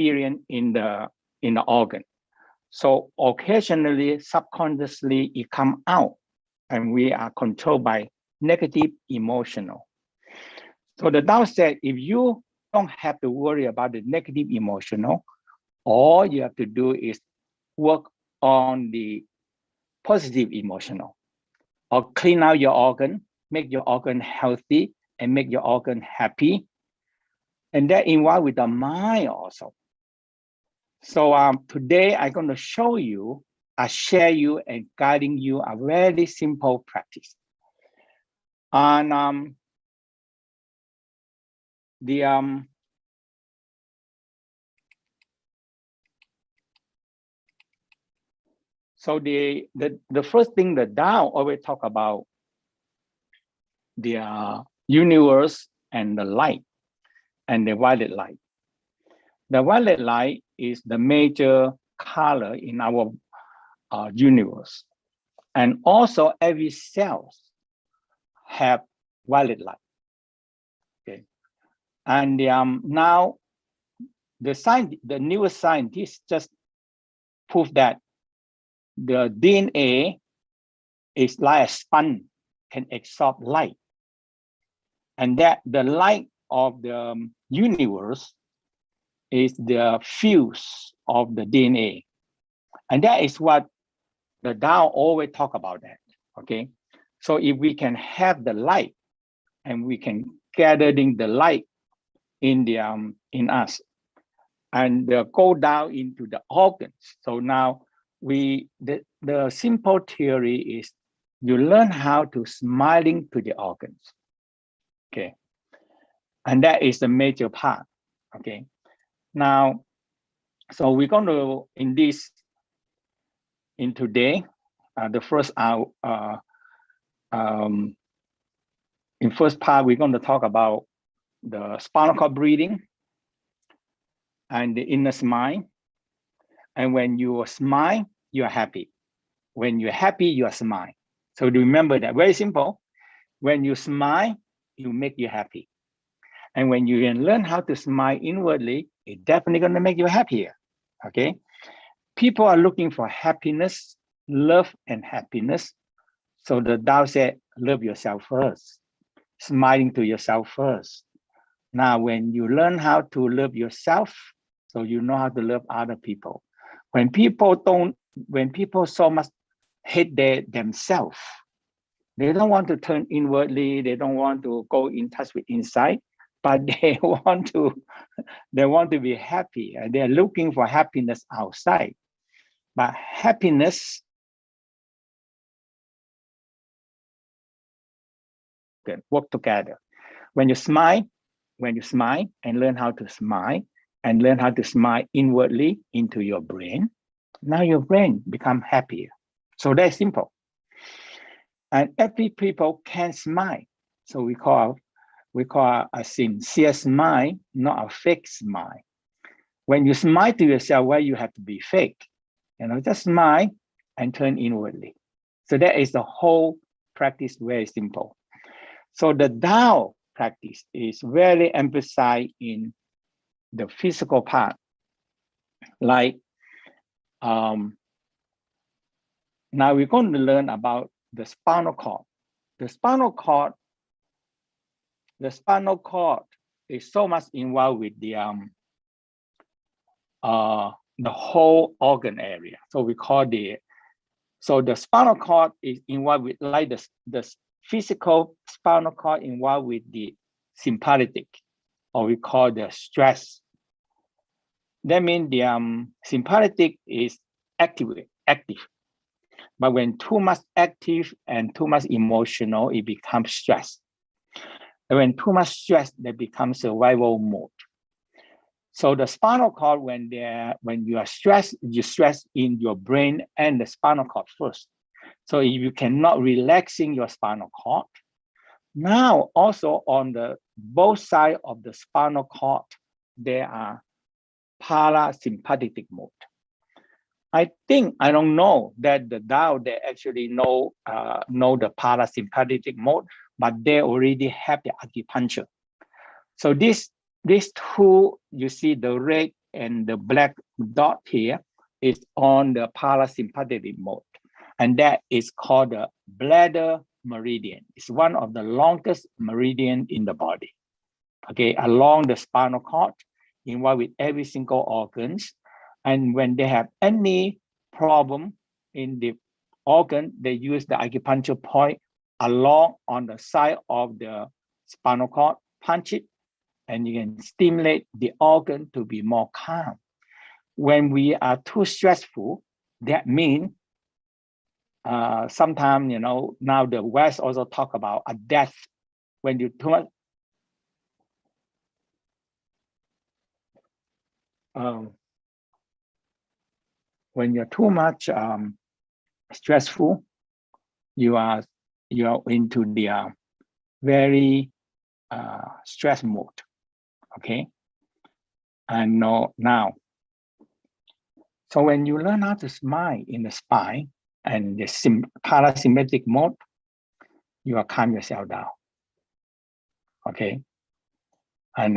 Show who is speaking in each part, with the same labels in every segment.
Speaker 1: experience in the organ. So occasionally, subconsciously, it comes out, and we are controlled by negative emotional. So the Tao said, if you don't have to worry about the negative emotional, all you have to do is work on the positive emotional, or clean out your organ, make your organ healthy, and make your organ happy. And that involves with the mind also. So today I'm going to show you, share you and guiding you a very simple practice. And so the first thing the Tao always talk about the universe and the light and the violet light. The violet light is the major color in our universe, and also every cell have violet light. Okay, and now the neuroscientists just proved that the DNA is like a sponge, can absorb light, and that the light of the universe is the fuse of the DNA. And that is what the Tao always talk about that, okay? So if we can have the light and we can gathering the light in the in us and go down into the organs. So now the simple theory is you learn how to smiling to the organs, okay? And that is the major part, okay? Now, so we're going to, in today, the first hour, in first part, we're going to talk about the spinal cord breathing and the inner smile. And when you smile, you're happy. When you're happy, you are smile. So remember that, very simple. When you smile, you make you happy. And when you can learn how to smile inwardly, it's definitely going to make you happier, okay? People are looking for happiness, love, and happiness. So the Tao said, love yourself first, smiling to yourself first. Now, when you learn how to love yourself, so you know how to love other people. When people so much hate themselves, they don't want to turn inwardly, they don't want to go in touch with inside, but they want to be happy. They're looking for happiness outside. But happiness can work together. When you smile and learn how to smile and learn how to smile inwardly into your brain, now your brain become happier. So that's simple. And every people can smile. So we call a sincere smile, not a fake smile. When you smile to yourself, why you have to be fake? Just smile and turn inwardly. So that is the whole practice, very simple. So the Tao practice is very emphasized in the physical part. Like now we're going to learn about the spinal cord. The spinal cord is so much involved with the whole organ area. So we call the spinal cord is involved with, like the physical spinal cord involved with the sympathetic, or we call the stress. That means the sympathetic is active. But when too much active and too much emotional, it becomes stress. And when too much stress, that becomes survival mode. So the spinal cord, when you are stressed, you stress in your brain and the spinal cord first. So if you cannot relaxing your spinal cord, now also on the both sides of the spinal cord, there are parasympathetic mode. I don't know that the Tao, they actually know the parasympathetic mode, but they already have the acupuncture. So these two, you see the red and the black dot here is on the parasympathetic mode. And that is called the bladder meridian. It's one of the longest meridian in the body. Okay, along the spinal cord, involved with every single organs. And when they have any problem in the organ, they use the acupuncture point along on the side of the spinal cord, punch it, and you can stimulate the organ to be more calm. When we are too stressful, that means sometimes, now the West also talk about a death when you too much. When you're too much stressful, you are into the very stress mode. Okay, and now. So when you learn how to smile in the spine and the parasympathetic mode, you will calm yourself down. Okay, and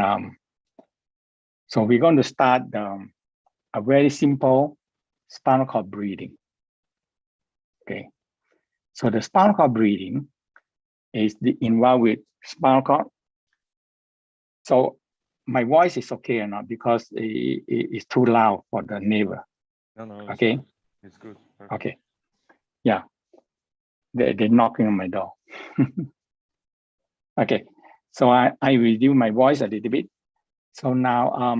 Speaker 1: so we're going to start a very simple spinal cord breathing. Okay, so the spinal cord breathing is involved with spinal cord. So my voice is okay or not, because it's too loud for the neighbor.
Speaker 2: No,
Speaker 1: okay,
Speaker 2: it's good. Perfect.
Speaker 1: Okay, yeah, they're knocking on my door. Okay, so I reduce my voice a little bit. So now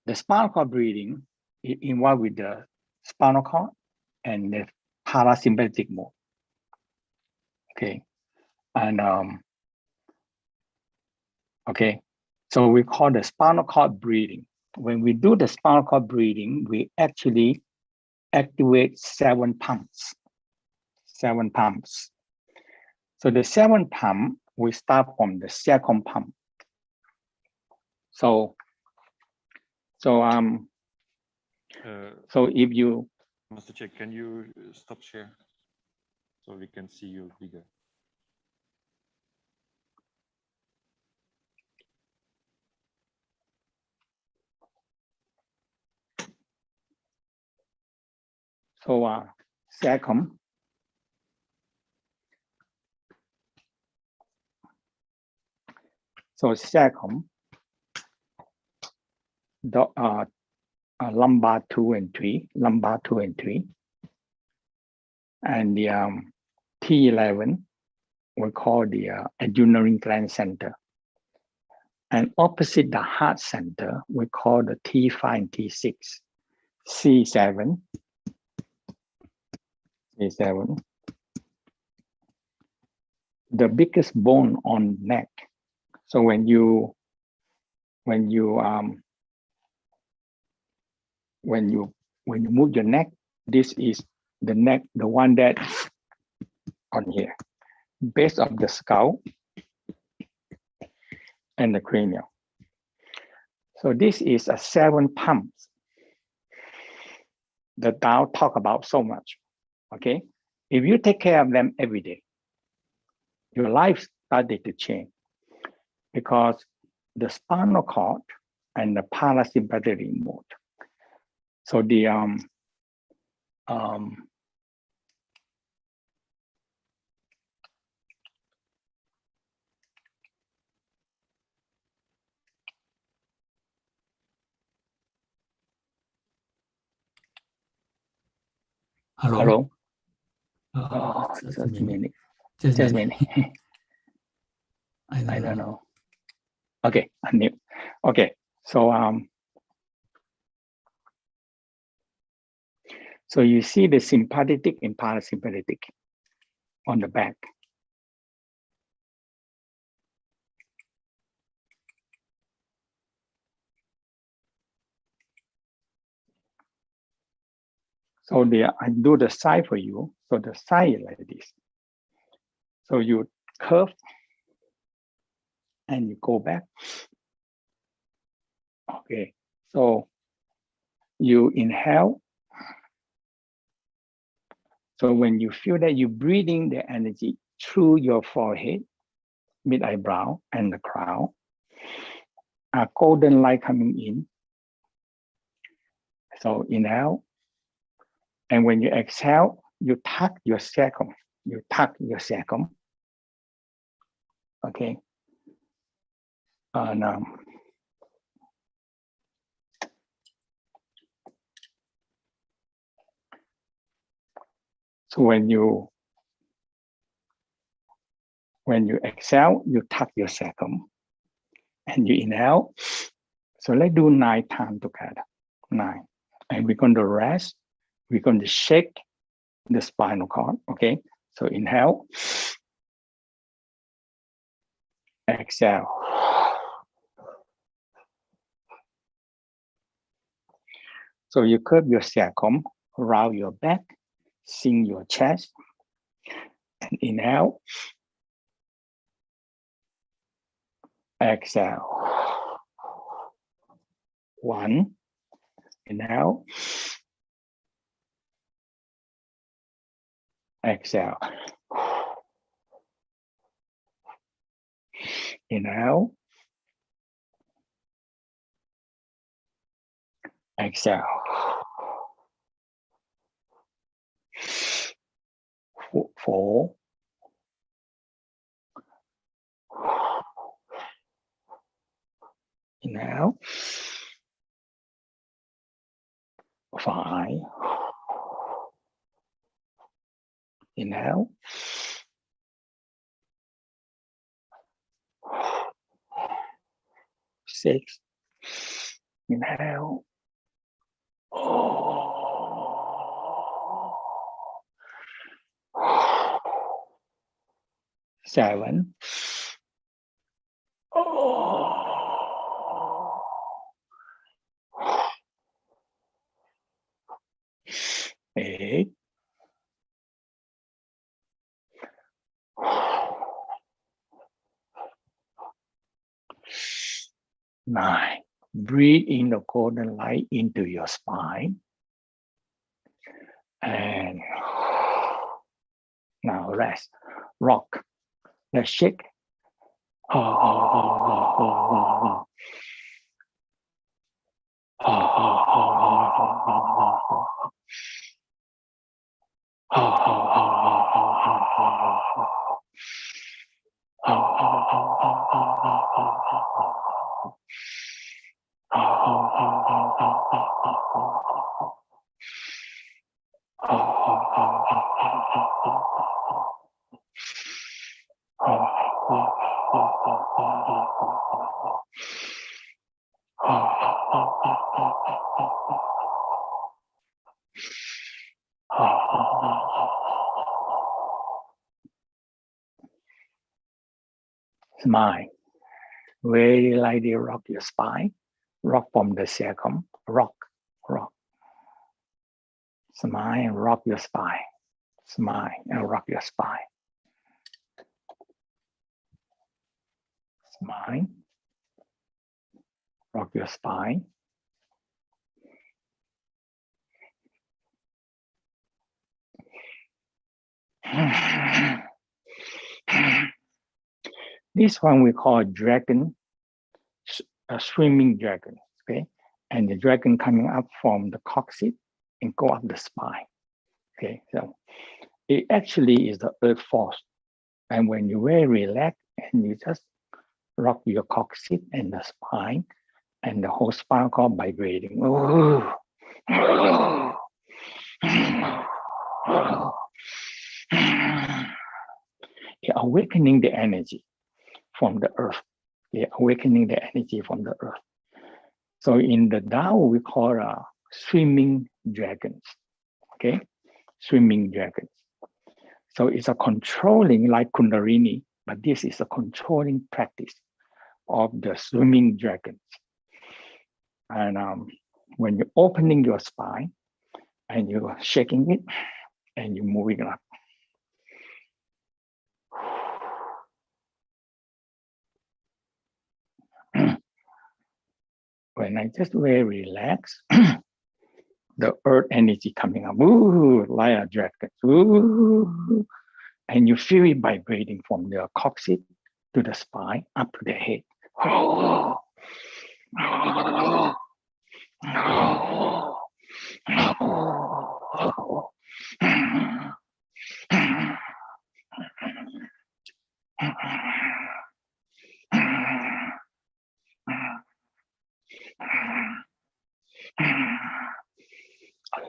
Speaker 1: the spinal cord breathing is involved with the spinal cord and the parasympathetic mode. Okay, and okay, so we call the spinal cord breathing. When we do the spinal cord breathing, we actually activate 7 pumps. 7 pumps. So the 7 pump, we start from the second pump. So if you,
Speaker 2: Master Chia, can you stop share so we can see you bigger?
Speaker 1: so second. So second, lumbar 2 and 3, and the T11 we call the adrenal gland center, and opposite the heart center we call the T5 and T6, C7, the biggest bone on neck. So when you move your neck, this is the neck, the one that on here, base of the skull and the cranial. So this is a 7 pumps the Tao talk about so much. Okay, if you take care of them every day, your life started to change, because the spinal cord and the parasympathetic mode. So the hello. Just a minute. Just a minute. I don't know. Okay, I knew. Okay, so so you see the sympathetic and parasympathetic on the back. So I do the side for you. So the side is like this. So you curve and you go back. Okay, so you inhale. So when you feel that you're breathing the energy through your forehead, mid-eyebrow, and the crown. a golden light coming in. So inhale. And when you exhale, you tuck your sacrum. You tuck your sacrum. Okay. And so when you exhale, you tuck your sacrum and you inhale. So let's do 9 times together. 9. And we're going to rest. We're going to shake the spinal cord. Okay. So inhale. Exhale. So you curve your sacrum, round your back, sink your chest, and inhale. Exhale. 1. Inhale. Exhale. Inhale. Exhale. 4. Inhale. 5. Inhale. 6. Inhale. 7. 8. 9. Breathe in the golden light into your spine. And now rest. Rock. Let's shake. Smile. Very lightly rock your spine. Rock from the sacrum. Rock, rock. Smile and rock your spine. Smile and rock your spine. Smile. Rock your spine. This one we call dragon, a swimming dragon, okay? And the dragon coming up from the coccyx and go up the spine, okay? So it actually is the earth force. And when you very relaxed and you just rock your coccyx and the spine and the whole spinal cord vibrating. You're awakening the energy from the earth. You're awakening the energy from the earth. So in the Tao, we call swimming dragons, okay? Swimming dragons. So it's a controlling like Kundalini, but this is a controlling practice of the swimming dragons. And when you're opening your spine and you're shaking it and you're moving up. When I just very relax, the earth energy coming up, ooh, like a dragon, ooh, and you feel it vibrating from the coccyx to the spine, up to the head. Oh. A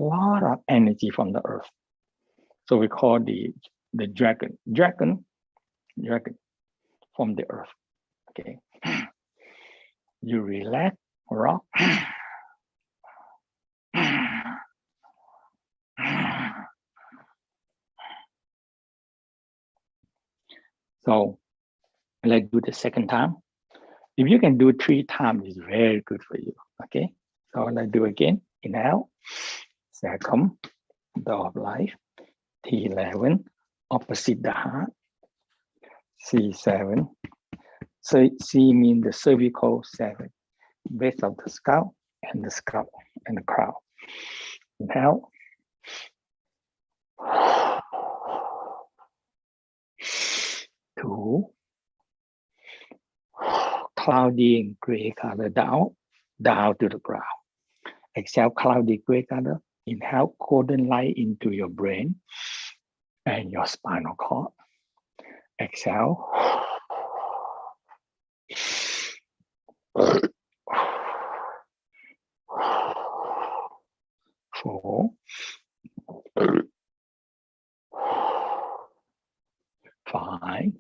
Speaker 1: lot of energy from the earth. So we call the dragon from the earth. Okay. You relax, rock. So let's do the second time. If you can do 3 times, it's very good for you. Okay. So let's do again. Inhale, second, door of life. T11, opposite the heart. C7. So C means the cervical 7, base of the scalp and the crown. Inhale. Two. Cloudy and gray color down to the ground. Exhale, cloudy gray color. Inhale, golden light into your brain and your spinal cord. Exhale. Four. 5.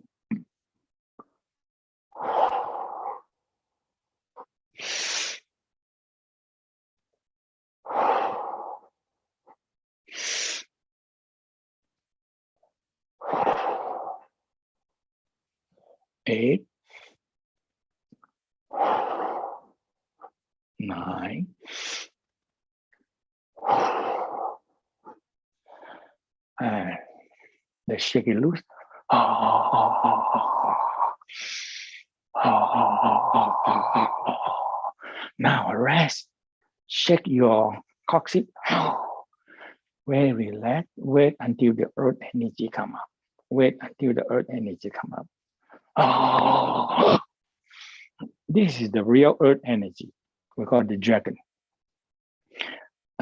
Speaker 1: 8. 9. And the shake it loose. Now rest. Shake your coccyx. Very relaxed. Wait until the earth energy come up. Wait until the earth energy come up. This is the real earth energy. We call it the dragon.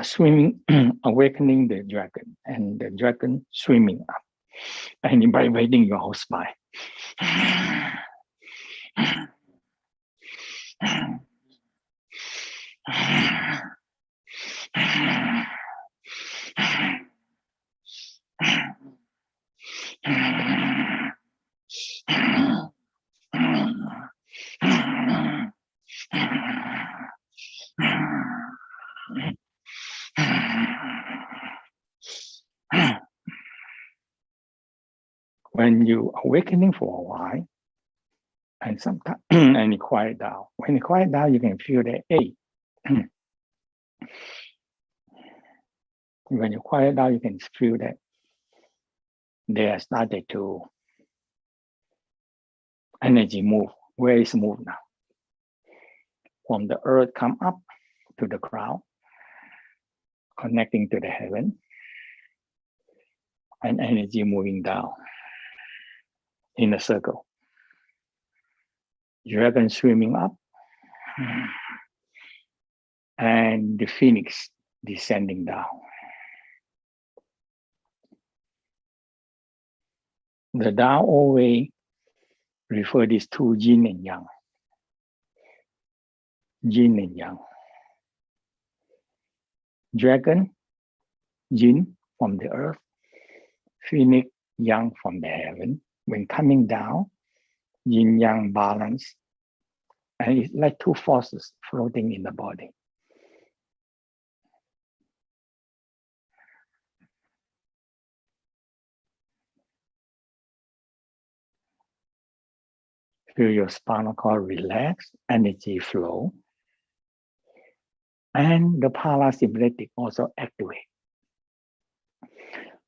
Speaker 1: Swimming, awakening the dragon, and the dragon swimming up and vibrating your whole spine. When you awakening for a while, and sometimes and you quiet down. When you quiet down, you can feel the ache. When you quiet down, you can feel that they are started to energy move. Where is move now? From the earth come up to the ground, connecting to the heaven, and energy moving down in a circle. Dragon swimming up, and the phoenix descending down. The Tao always refer this to yin and yang. Yin and yang. Dragon, yin from the earth, phoenix, yang from the heaven. When coming down, yin yang balance, and it's like two forces floating in the body. Feel your spinal cord relax, energy flow, and the parasympathetic also activate.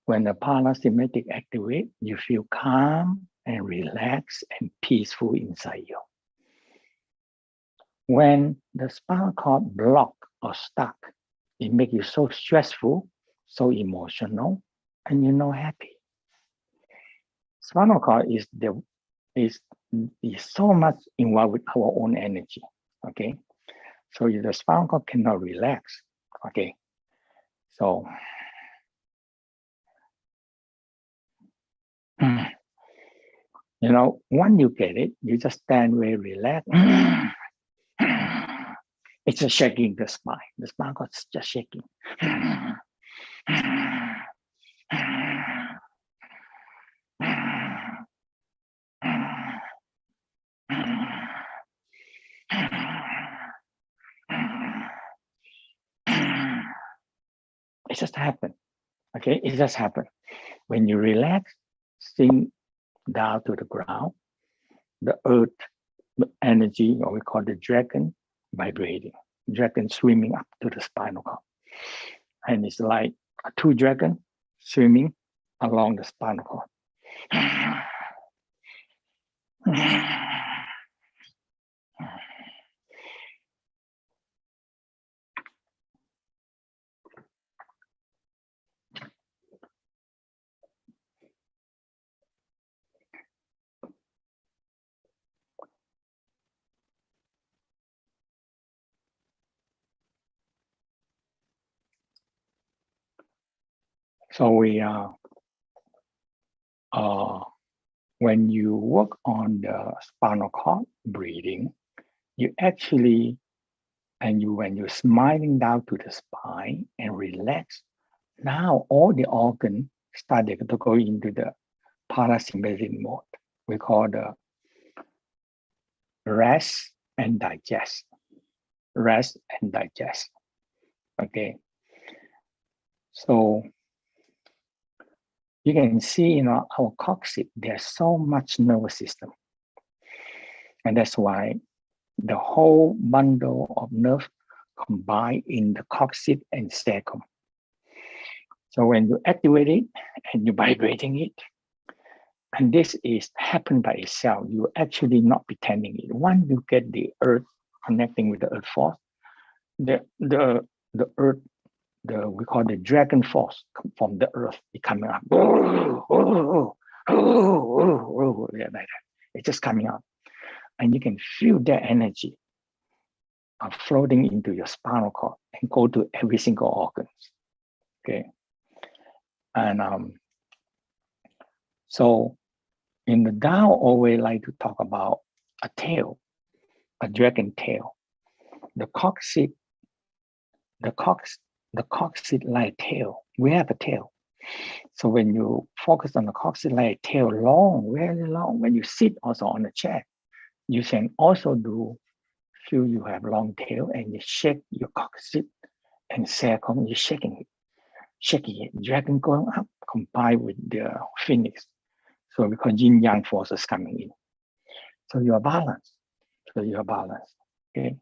Speaker 1: When the parasympathetic activate, you feel calm and relaxed and peaceful inside you. When the spinal cord block or stuck, it makes you so stressful, so emotional, and you're not happy. Spinal cord is so much involved with our own energy. Okay, So the spinal cord cannot relax. Okay. So when you get it, you just stand very relaxed. It's just shaking the spine. The spinal cord is just shaking. It just happened. Okay, it just happened. When you relax, sink down to the ground, the earth, the energy, or we call the dragon, vibrating. Dragon swimming up to the spinal cord. And it's like two dragons swimming along the spinal cord. So when you work on the spinal cord breathing, you actually, when you're smiling down to the spine and relax, now all the organs started to go into the parasympathetic mode. We call the rest and digest. Rest and digest. Okay. So you can see in our coccyx, there's so much nervous system. And that's why the whole bundle of nerve combine in the coccyx and sacrum. So when you activate it and you're vibrating it, and this is happen by itself, you actually not pretending it. Once you get the earth connecting with the earth force, the earth, we call the dragon force from the earth, it coming up. Yeah, like that. It's just coming up. And you can feel that energy floating into your spinal cord and go to every single organ. Okay. And so in the Tao, always like to talk about a tail, a dragon tail. The coccyx like tail. We have a tail. So when you focus on the coccyx like tail, long, very long, when you sit also on a chair, you can also feel you have long tail and you shake your coccyx and sacrum, you're shaking it. Dragon going up, combined with the phoenix. So because yin yang forces coming in. So you are balanced. Okay.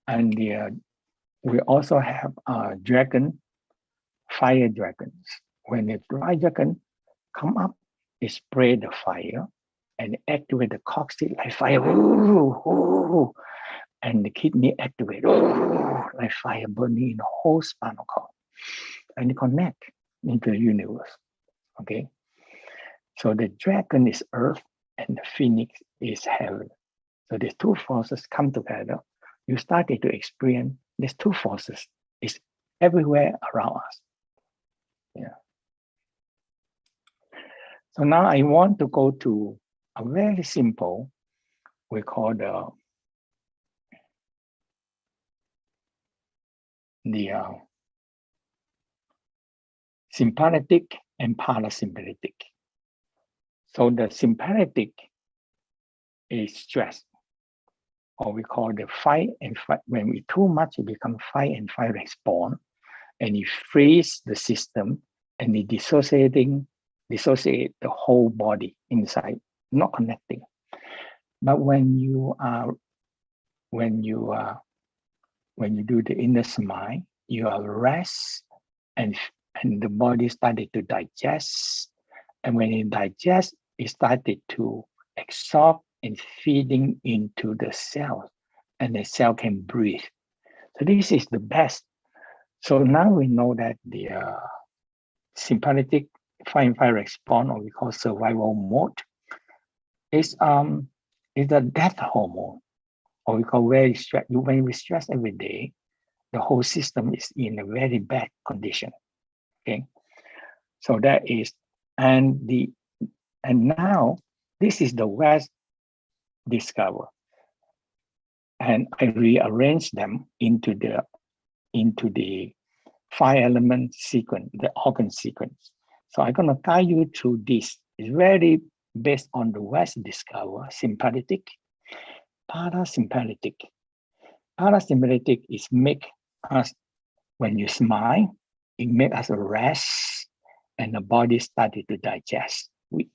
Speaker 1: And we also have fire dragons. When the fire dragon come up, it spray the fire and activate the coccyx like fire. And the kidney activate like fire burning in the whole spinal cord. And it connect into the universe. Okay. So the dragon is earth and the phoenix is heaven. So these two forces come together. You started to experience these two forces is everywhere around us. Yeah. So now I want to go to a very simple, we call the sympathetic and parasympathetic. So the sympathetic is stress, or we call the fight and fight. When we too much, it becomes fight and fight response, and it frees the system and it dissociate the whole body inside, not connecting. But when you do the inner smile, you are rest and the body started to digest. And when it digests, it started to absorb and feeding into the cells, and the cell can breathe. So this is the best. So now we know that sympathetic fight and flight response, or we call survival mode, is a death hormone, or we call very stress. When we stress every day, the whole system is in a very bad condition. Okay, so that is, and now this is the West discover, and I rearrange them into the 5-element sequence, the organ sequence. So I'm gonna guide you through this. It's very based on the West discover: sympathetic, parasympathetic. Parasympathetic is make us, when you smile, it make us rest, and the body started to digest. We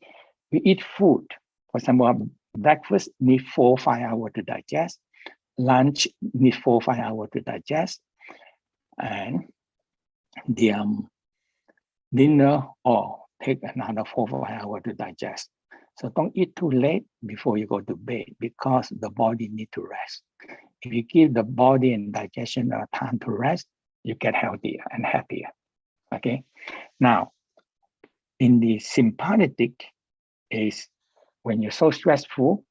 Speaker 1: eat food. For example, breakfast need 4-5 hours to digest. Lunch need 4-5 hours to digest, and the dinner or take another 4-5 hours to digest. So don't eat too late before you go to bed, because the body need to rest. If you give the body and digestion time to rest, you get healthier and happier. Okay. Now, in the sympathetic is when you're so stressful,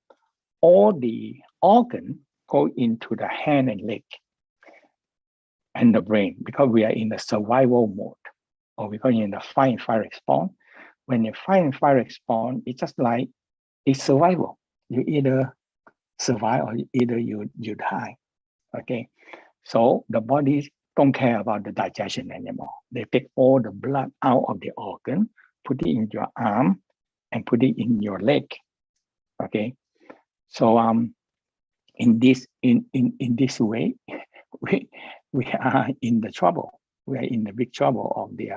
Speaker 1: all the organ go into the hand and leg and the brain, because we are in the survival mode, or we go in the fight and flight response. When you fight and flight response, it's just like it's survival. You either survive or either you die. Okay, so the body don't care about the digestion anymore. They take all the blood out of the organ, put it in your arm, and put it in your leg. Okay, so in this way, we are in the trouble. We are in the big trouble of the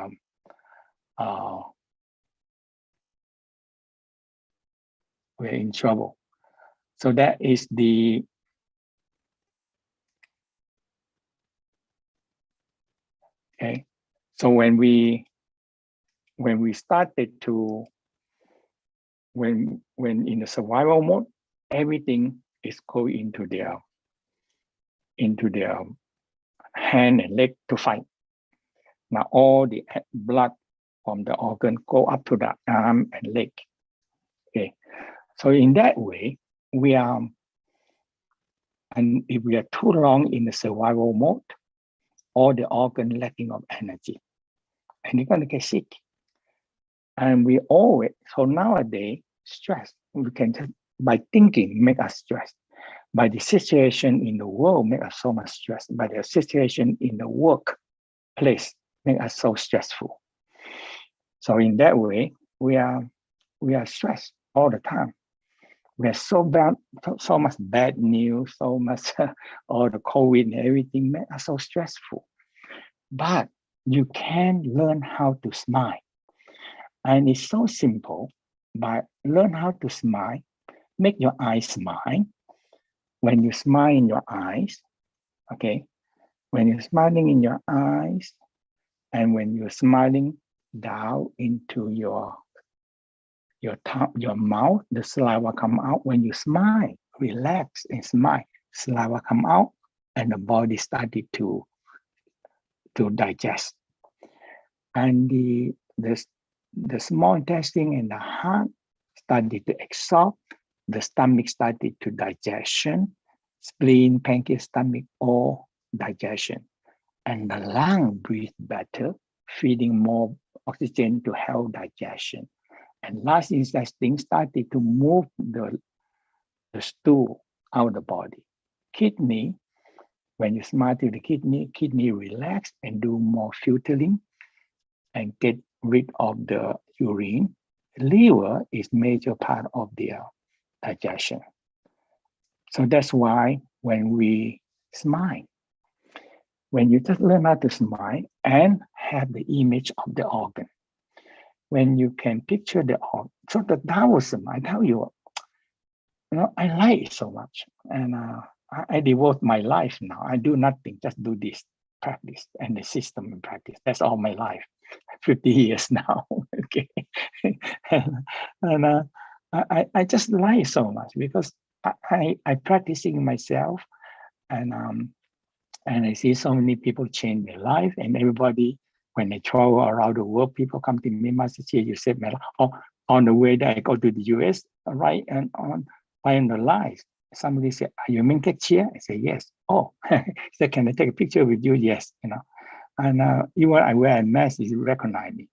Speaker 1: we're in trouble. So that is the okay. So when we started to when in the survival mode, everything is going into their hand and leg to fight. Now all the blood from the organ go up to the arm and leg. Okay, so in that way, we are, and if we are too long in the survival mode, all the organ lacking of energy, and you're gonna get sick. And we always, so nowadays, stress, we can just, by thinking, make us stressed. By the situation in the world, make us so much stressed. By the situation in the workplace, make us so stressful. So in that way, we are stressed all the time. We have so much bad news, so much all the COVID and everything make us so stressful. But you can learn how to smile. And it's so simple. But learn how to smile, make your eyes smile. When you smile in your eyes, okay, when you're smiling in your eyes, and when you're smiling down into your mouth, the saliva come out. When you smile, relax and smile, saliva come out, and the body started to digest. And the small intestine and the heart started to absorb. The stomach started to digestion, spleen, pancreas, stomach, all digestion. And the lung breathe better, feeding more oxygen to help digestion. And last intestine started to move the stool out of the body. Kidney, when you smile to the kidney relax and do more filtering and get rid of the urine. Liver is major part of the digestion. So that's why when we smile, when you just learn how to smile and have the image of the organ, when you can picture the organ, so the Taoism, I tell you, I like it so much, and I devote my life now. I do nothing, just do this practice and the system and practice. That's all my life, 50 years now. Okay, and I just like so much because I practicing myself, and I see so many people change their life, and everybody when I travel around the world, people come to me, Master Chia, you saved my life. Or on the way that I go to the US, right, and on the line, somebody said, "Are you Mantak Chia?" I say, "Yes." "Oh," he said, "Can I take a picture with you?" "Yes," And even I wear a mask, he recognize me.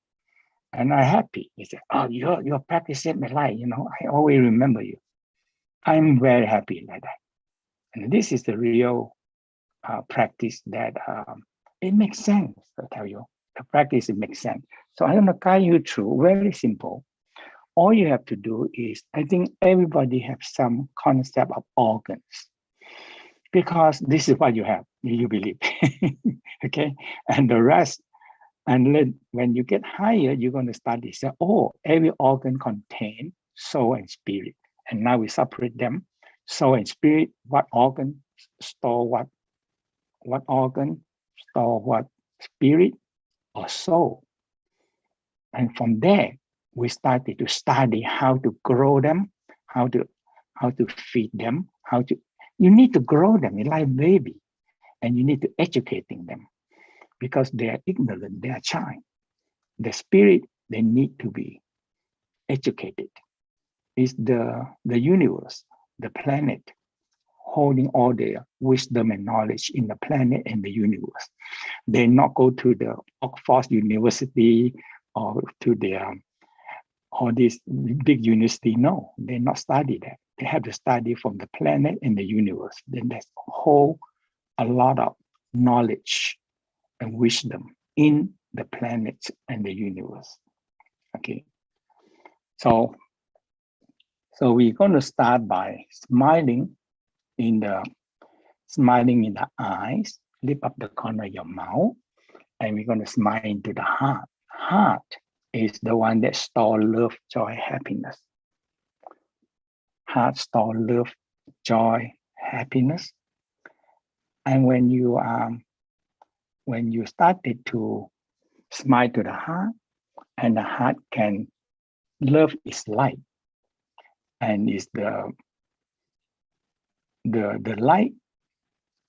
Speaker 1: And I'm happy. He said, "Oh, your practice saved my life. I always remember you." I'm very happy like that. And this is the real practice that it makes sense. I tell you, the practice it makes sense. So I'm gonna guide you through. Very simple. All you have to do is, I think everybody has some concept of organs, because this is what you have. You believe, okay, and the rest. And then when you get higher, you're going to study. Say, oh, every organ contains soul and spirit. And now we separate them. Soul and spirit, what organ store what organ store what spirit or soul. And from there, we started to study how to grow them, how to feed them, you need to grow them like baby, and you need to educating them, because they are ignorant, they are child. The spirit, they need to be educated. It's the universe, the planet, holding all their wisdom and knowledge in the planet and the universe. They not go to the Oxford University or to all this big university. No, they not study that. They have to study from the planet and the universe. Then there's a lot of knowledge and wisdom in the planet and the universe. Okay, so we're going to start by smiling in the eyes, lift up the corner of your mouth, and we're going to smile into the heart. Heart is the one that stores love, joy, happiness. Heart stores love, joy, happiness. And when you started to smile to the heart, and the heart can, love is light, and is the light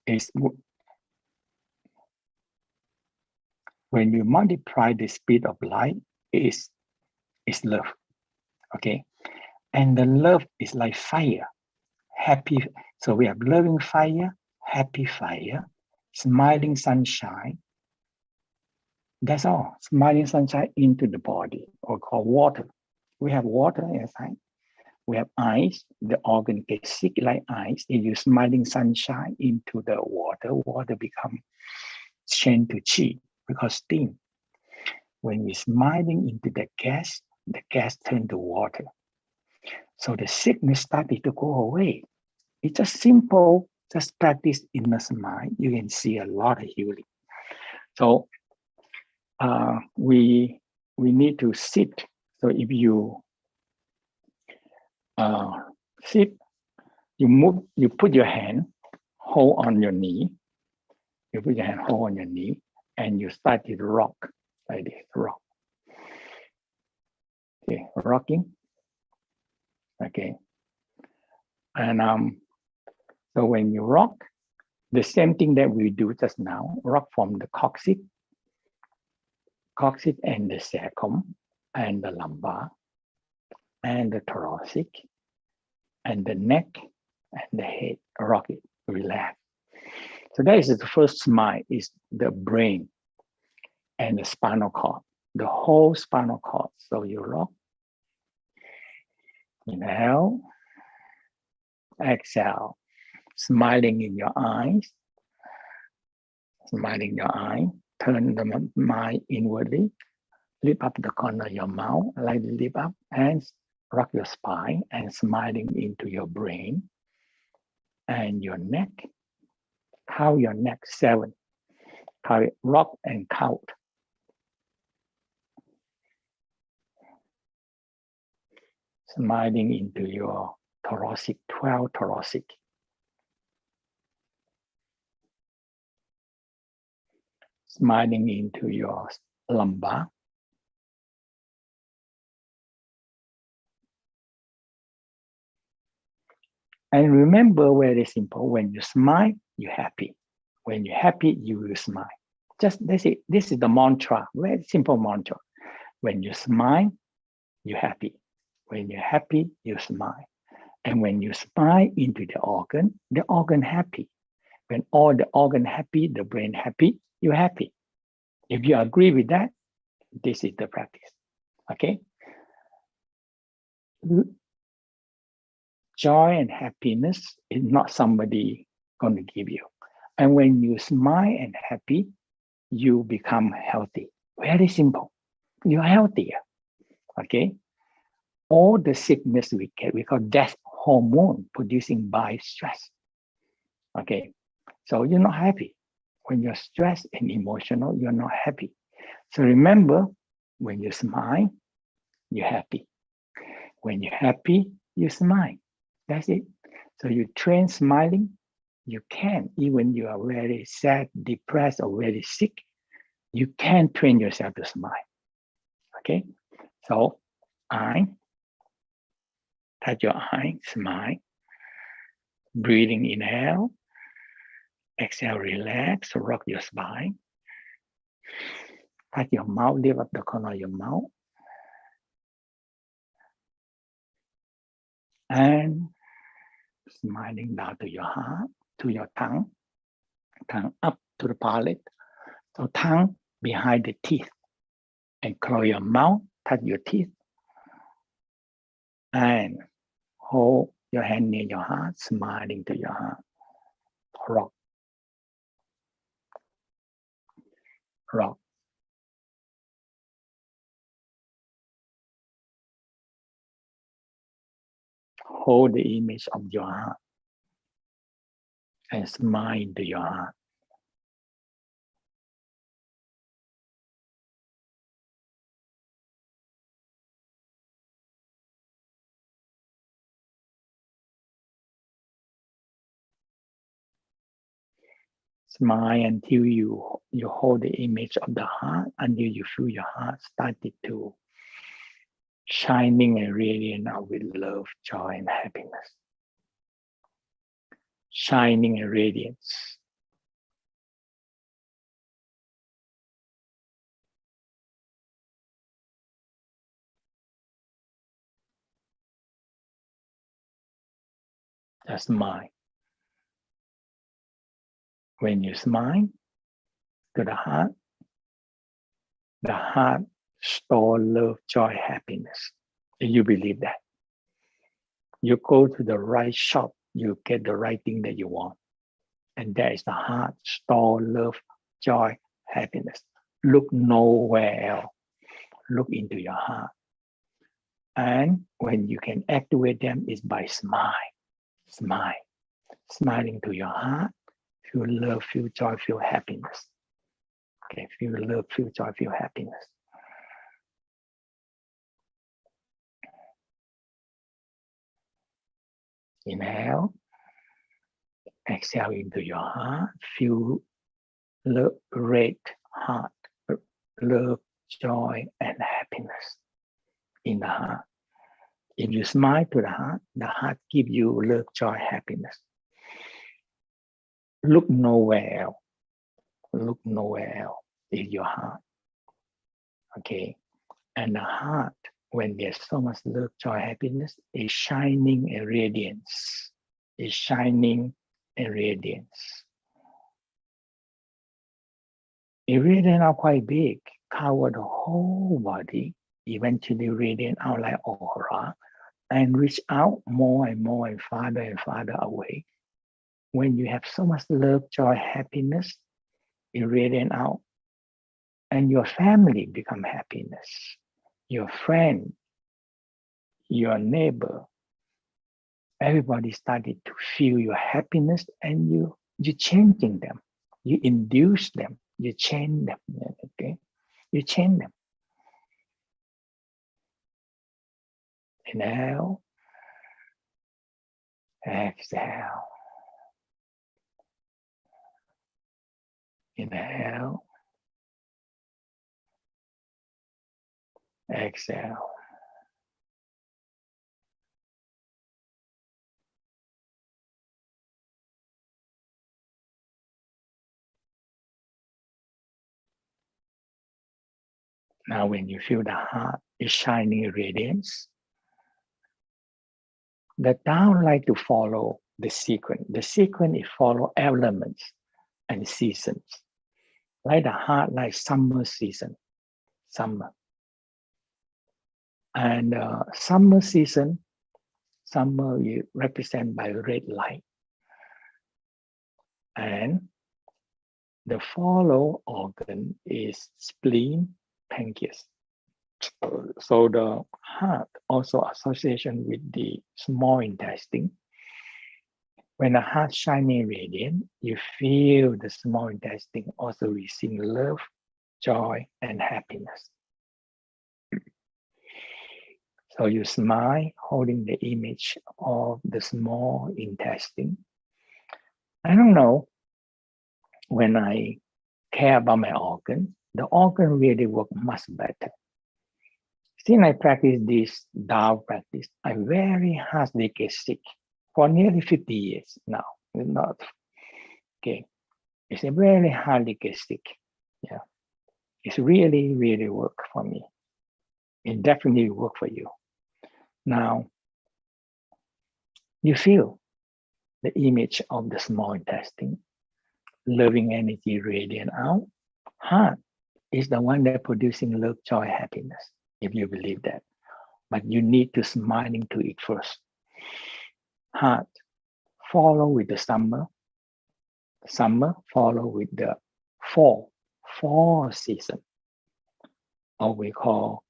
Speaker 1: is, when you multiply the speed of light, is love. Okay, and the love is like fire, happy. So we have loving fire, happy fire, smiling sunshine. That's all. Smiling sunshine into the body, or called water. We have water inside. We have ice. The organ gets sick like ice. If you smiling sunshine into the water, water become changed to chi, because steam. When we're smiling into the gas turns to water. So the sickness started to go away. It's just simple, just practice inner smile. You can see a lot of healing. So we need to sit. So if you sit, you put your hand, hold on your knee. You put your hand, hold on your knee, and you start to rock like this, rock. Okay, rocking. Okay, and so when you rock, the same thing that we do just now, rock from the coccyx and the sacrum and the lumbar and the thoracic and the neck and the head. Rock it, relax. So that is the first smile, is the brain and the spinal cord, the whole spinal cord. So you rock, inhale, exhale, smiling in your eyes, smiling in your eye, turn the mind inwardly, lift up the corner of your mouth, lightly lift up, and rock your spine, and smiling into your brain and your neck. Count your neck, 7. Count it, rock and count. Smiling into your thoracic, 12 thoracic. Smiling into your lumbar. And remember, very simple, when you smile, you're happy. When you're happy, you will smile. Just that's it. This is the mantra, very simple mantra. When you smile, you're happy. When you're happy, you smile. And when you smile into the organ happy. When all the organ happy, the brain happy, you're happy. If you agree with that, this is the practice. Okay? Joy and happiness is not somebody going to give you. And when you smile and happy, you become healthy. Very simple. You're healthier. Okay? All the sickness we get, we call death hormone producing by stress. Okay? So you're not happy. When you're stressed and emotional, you're not happy. So remember, when you smile, you're happy. When you're happy, you smile. That's it. So you train smiling, you can, even you are very sad, depressed, or very sick, you can train yourself to smile. Okay? So touch your eye, smile. Breathing, inhale. Exhale, relax, rock your spine. Touch your mouth, lift up the corner of your mouth. And smiling down to your heart, to your tongue up to the palate. So tongue behind the teeth. And close your mouth, touch your teeth. And hold your hand near your heart, smiling to your heart. Rock. Rock. Hold the image of your heart and smile into your heart. Smile until you hold the image of the heart, until you feel your heart started to shining and radiant out with love, joy, and happiness. Shining and radiance. Just smile. When you smile to the heart store love, joy, happiness. And you believe that. You go to the right shop, you get the right thing that you want. And that is the heart store love, joy, happiness. Look nowhere else. Look into your heart. And when you can activate them is by smile. Smile. Smiling to your heart. Feel love, feel joy, feel happiness. Okay, feel love, feel joy, feel happiness. Inhale. Exhale into your heart. Feel love, red heart. Love, joy, and happiness in the heart. If you smile to the heart gives you love, joy, happiness. Look nowhere else. Look nowhere else in your heart. Okay. And the heart, when there's so much love, joy, happiness, is shining a radiance. Is shining a radiance. It radiant out quite big, cover the whole body, eventually radiant out like aura, and reach out more and more and farther away. When you have so much love, joy, happiness, it radiant out, and your family become happiness. Your friend, your neighbor, everybody started to feel your happiness, and you're changing them. You induce them. You change them. Okay, you change them. Inhale, exhale. Inhale, exhale. Now, when you feel the heart is shining radiance, the Tao like to follow the sequence. The sequence is follow elements and seasons. Like the heart, like summer season, summer. And summer season, summer is represented by red light. And the follow organ is spleen, pancreas. So the heart also association with the small intestine. When the heart shining radiant, you feel the small intestine also receiving love, joy, and happiness. So you smile, holding the image of the small intestine. I don't know, when I care about my organ, the organ really work much better. Since I practice this Tao practice, I very hardly get sick for nearly 50 years now. It's not okay. It's a very hardly get sick. Yeah, it's really, really work for me. It definitely work for you. Now, you feel the image of the small intestine, loving energy radiant out. Heart is the one that producing love, joy, happiness, if you believe that. But you need to smile into it first. Heart follow with the summer. Summer follow with the fall season, or we call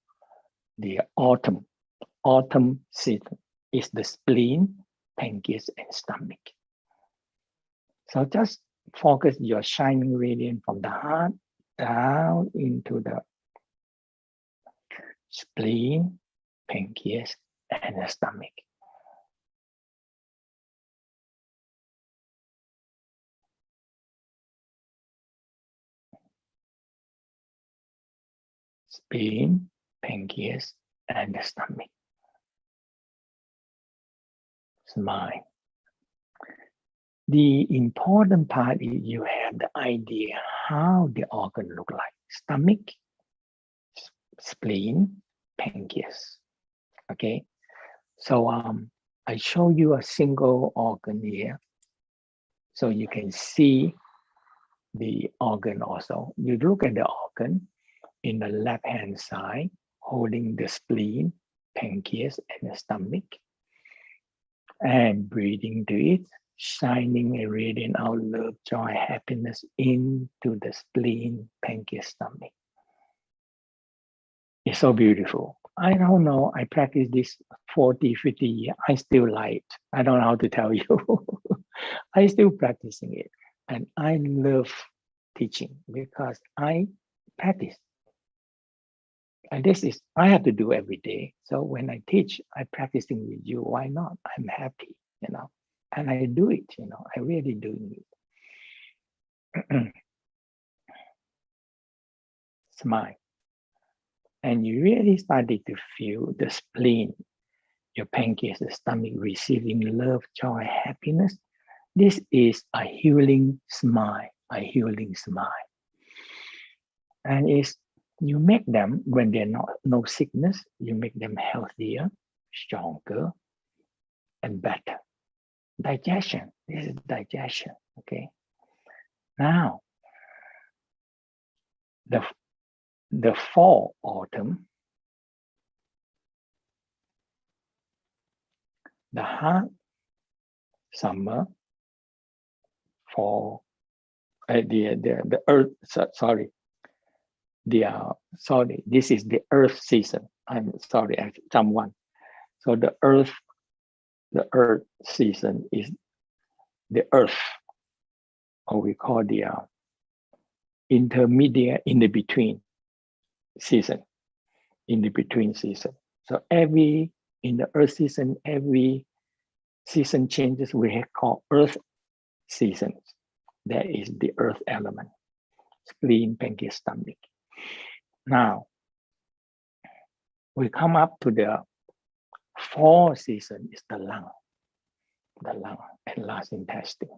Speaker 1: the autumn. Autumn season is the spleen, pancreas, and stomach. So just focus your shining radiant from the heart down into the spleen, pancreas, and the stomach. Spleen, pancreas, and the stomach. Smile. The important part is you have the idea how the organ look like. Stomach, spleen, pancreas. Okay. So I show you a single organ here. So you can see the organ also. You look at the organ in the left hand side, holding the spleen, pancreas, and the stomach. And breathing to it, shining and radiant out love, joy, happiness into the spleen, pancreas, stomach. It's so beautiful. I don't know, I practice this 40, 50 years. I still like it. I don't know how to tell you. I still practicing it. And I love teaching because I practice. And this is, I have to do every day. So when I teach, I'm practicing with you. Why not? I'm happy, and I do it, I really doing it. Smile. And you really started to feel the spleen, your pancreas, the stomach receiving love, joy, happiness. This is a healing smile, a healing smile. And it's, you make them, when they're no sickness, you make them healthier, stronger, and better. Digestion, this is digestion, okay? Now, the fall, autumn, the hot summer, fall, the earth, sorry, sorry, this is the earth season. I'm sorry, I jumped one. So the earth season is the earth, or we call the intermediate, in the between season, in the between season. So in the earth season, every season changes, we call earth seasons. That is the earth element, spleen, pancreas, stomach. Now, we come up to the fall season, is the lung and last intestine.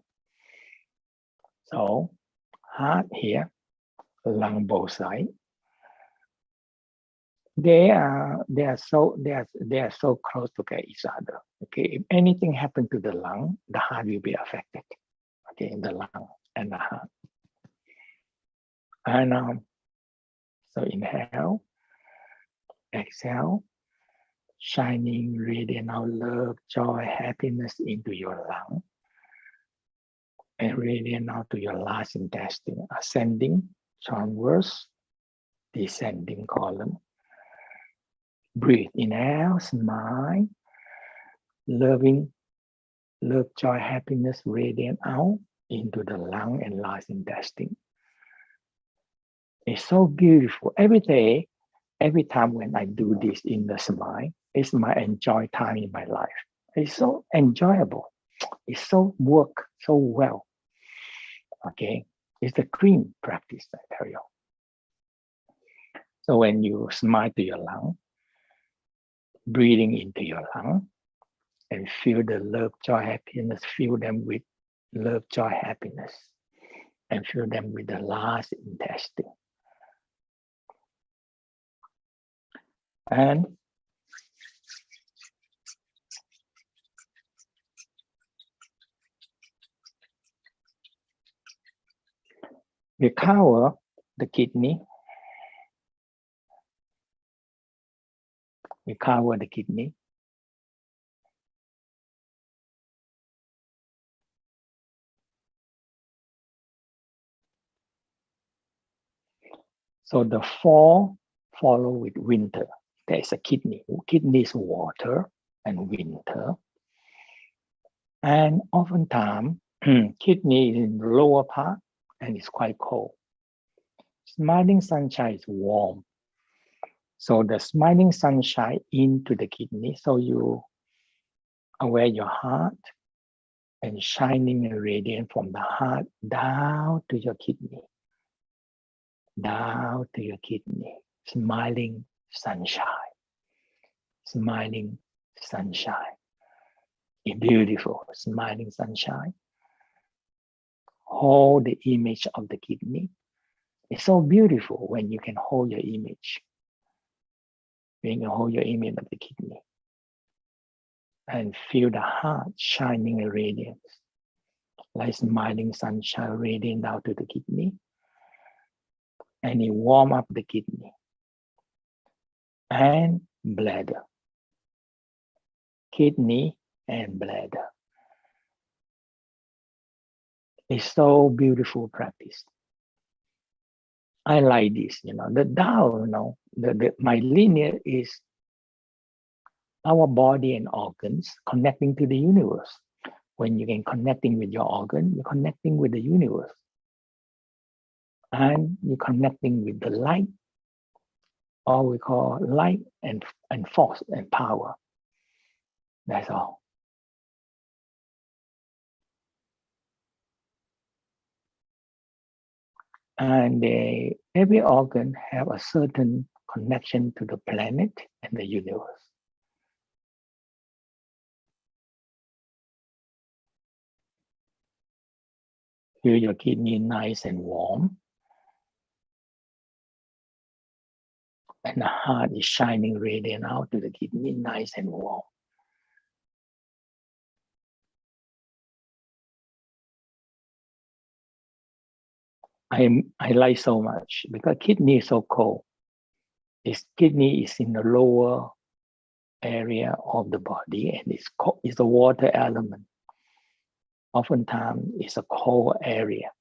Speaker 1: So heart here, lung both sides, they are so close to each other. Okay, if anything happened to the lung, the heart will be affected. Okay, the lung and the heart. And so inhale, exhale, shining, radiant out love, joy, happiness into your lung, and radiant out to your last intestine, ascending, transverse, descending column. Breathe, inhale, smile, loving, love, joy, happiness, radiant out into the lung and last intestine. It's so beautiful. Every day, every time when I do this in the smile, it's my enjoy time in my life. It's so enjoyable. It's so work so well. Okay, it's a clean practice, I tell you. So when you smile to your lung, breathing into your lung, and feel the love, joy, happiness, fill them with love, joy, happiness, and fill them with the last intestine. And we cover the kidney. We cover the kidney. So the fall follow with winter. There is a kidney. Kidney is water and winter. And oftentimes, kidney is in the lower part and it's quite cold. Smiling sunshine is warm. So the smiling sunshine into the kidney. So you aware your heart and shining and radiant from the heart down to your kidney. Down to your kidney. Smiling sunshine. Smiling sunshine. It's beautiful, smiling sunshine. Hold the image of the kidney. It's so beautiful when you can hold your image. When you hold your image of the kidney. And feel the heart shining and radiant. Like smiling sunshine radiant out to the kidney. And it warm up the kidney. And bladder. Kidney and bladder. It's so beautiful practice. I like this, the TAO, my linear is our body and organs connecting to the universe. When you can connecting with your organ, you're connecting with the universe. And you're connecting with the light, or we call light and force and power. That's all. And every organ have a certain connection to the planet and the universe. Feel your kidney nice and warm. And the heart is shining radiant out to the kidney, nice and warm. I like so much because kidney is so cold. Its kidney is in the lower area of the body and it's a water element. Oftentimes it's a cold area.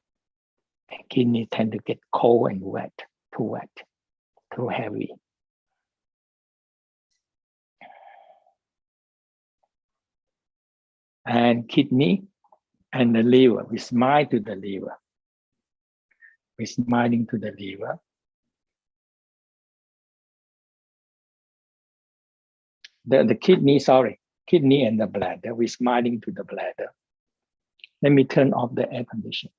Speaker 1: And kidney tend to get cold and wet, too heavy. And kidney and the liver, we smile to the liver. We're smiling to the liver. The kidney, kidney and the bladder, we're smiling to the bladder. Let me turn off the air conditioning.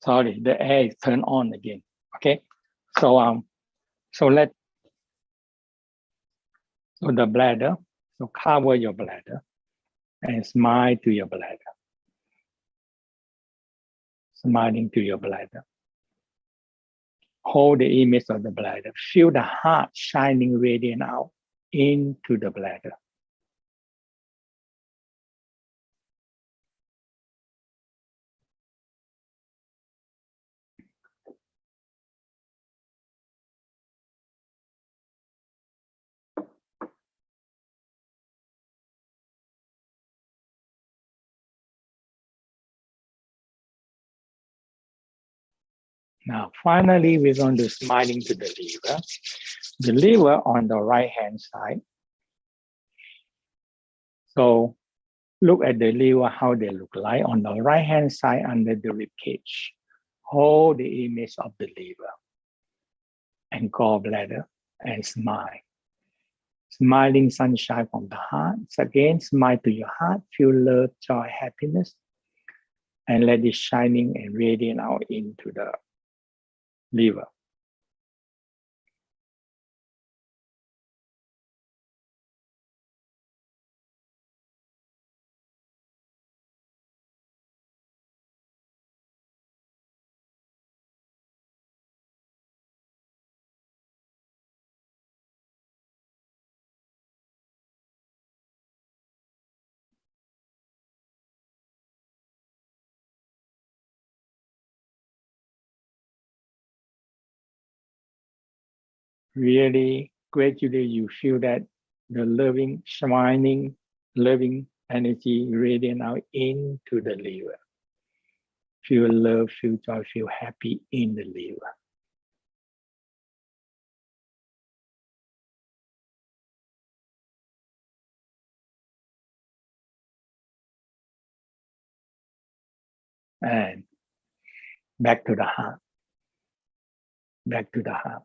Speaker 1: Sorry, the air is turned on again. Okay, so so the bladder. So cover your bladder and smile to your bladder. Smiling to your bladder. Hold the image of the bladder. Feel the heart shining radiant out into the bladder. Now, finally, we're going to smiling to the liver. The liver on the right-hand side. So look at the liver, how they look like. On the right-hand side, under the rib cage, hold the image of the liver and gallbladder and smile. Smiling sunshine from the heart. So again, smile to your heart, feel love, joy, happiness, and let it shining and radiant out into the liver. Really, gradually you feel that the loving, shining, loving energy radiant out into the liver. Feel love, feel joy, feel happy in the liver. And back to the heart. Back to the heart.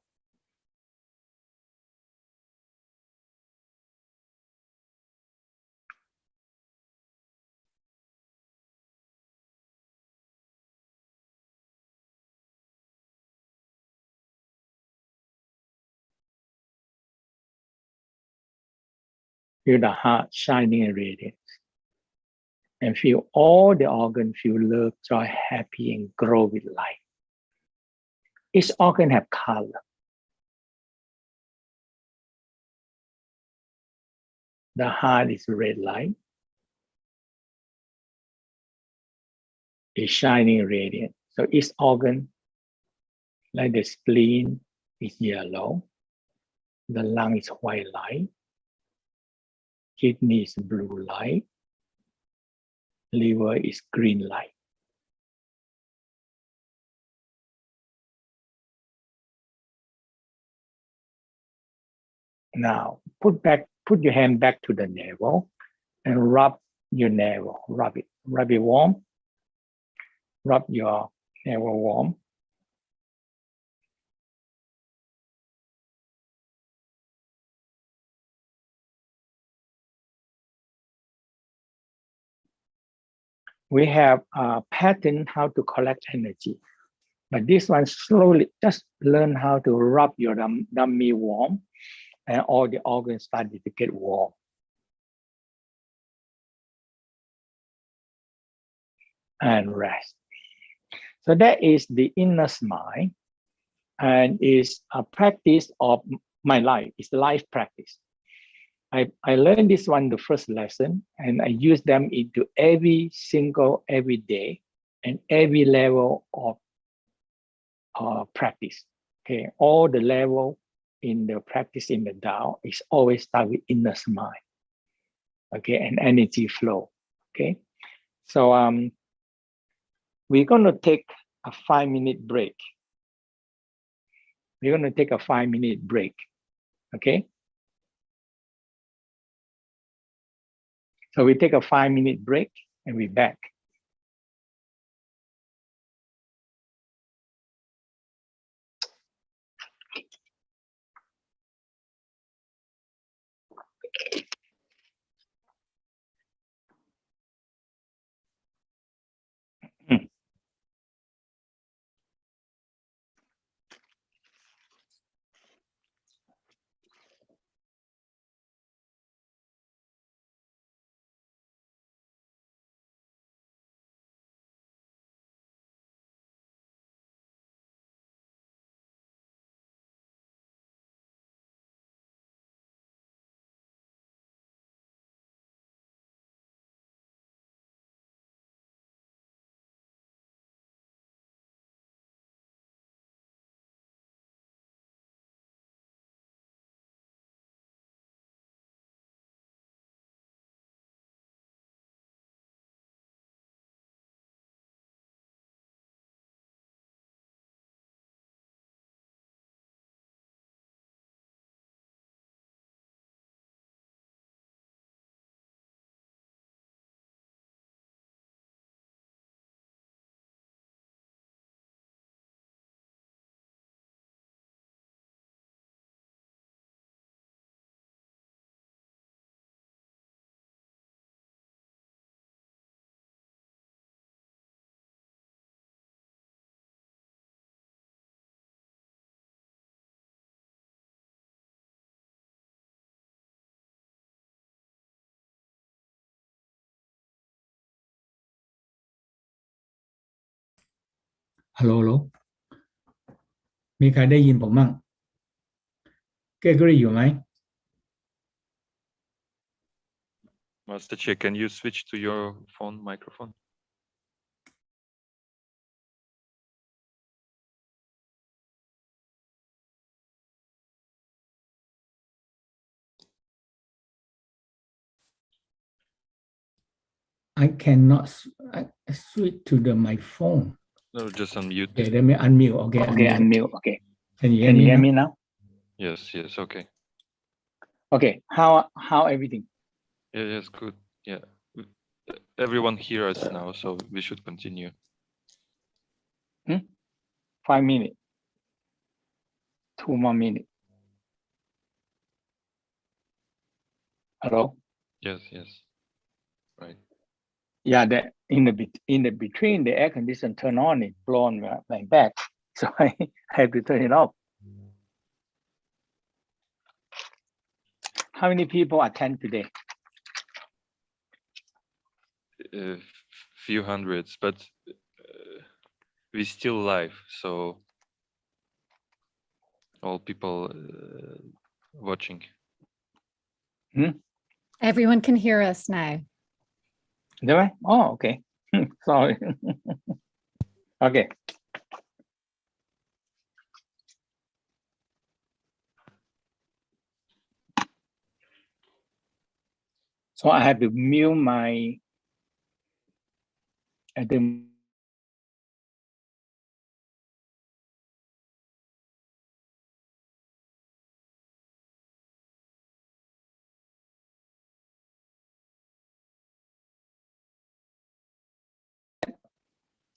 Speaker 1: Feel the heart shining and radiant. And feel all the organs feel love, joy, happy, and grow with light. Each organ have color. The heart is red light. It's shining and radiant. So each organ, like the spleen, is yellow. The lung is white light. Kidney is blue light. Liver is green light. Now, put your hand back to the navel and rub your navel. Rub it warm. Rub your navel warm. We have a pattern how to collect energy. But this one slowly, just learn how to rub your dummy warm, and all the organs started to get warm. And rest. So that is the inner smile, and is a practice of my life. It's life practice. I learned this one the first lesson, and I use them into every day, and every level of practice. Okay, all the level in the practice in the Tao is always start with inner smile. Okay, and energy flow. Okay, so we're gonna take a 5-minute break. We're gonna take a 5-minute break. Okay. So we take a 5-minute break and we're back.
Speaker 3: ฮัลโหลมีใครได้ยินผมมั่งเกรกอรี่อยู่ไหม
Speaker 2: Master Chia, can you switch to your phone microphone?
Speaker 3: I cannot switch to my phone.
Speaker 2: No, just unmute.
Speaker 3: Okay, let me unmute. Okay,
Speaker 1: Okay, unmute. Okay.
Speaker 3: Can you hear
Speaker 1: Can you
Speaker 3: me
Speaker 1: hear
Speaker 3: now?
Speaker 1: me now?
Speaker 2: Yes, yes, okay.
Speaker 1: Okay. How everything?
Speaker 2: Yeah, yes, good. Yeah. Everyone hear us now, so we should continue.
Speaker 1: 5 minutes. 2 more minutes. Hello?
Speaker 2: Yes, yes. Right.
Speaker 1: Yeah, in the between the air conditioner turn on, it blown my back. So I had to turn it off. How many people attend today?
Speaker 2: Few hundreds, but we still live, so all people watching.
Speaker 4: Everyone can hear us now.
Speaker 1: Do I? Oh, okay. Sorry. Okay. So I have to mute my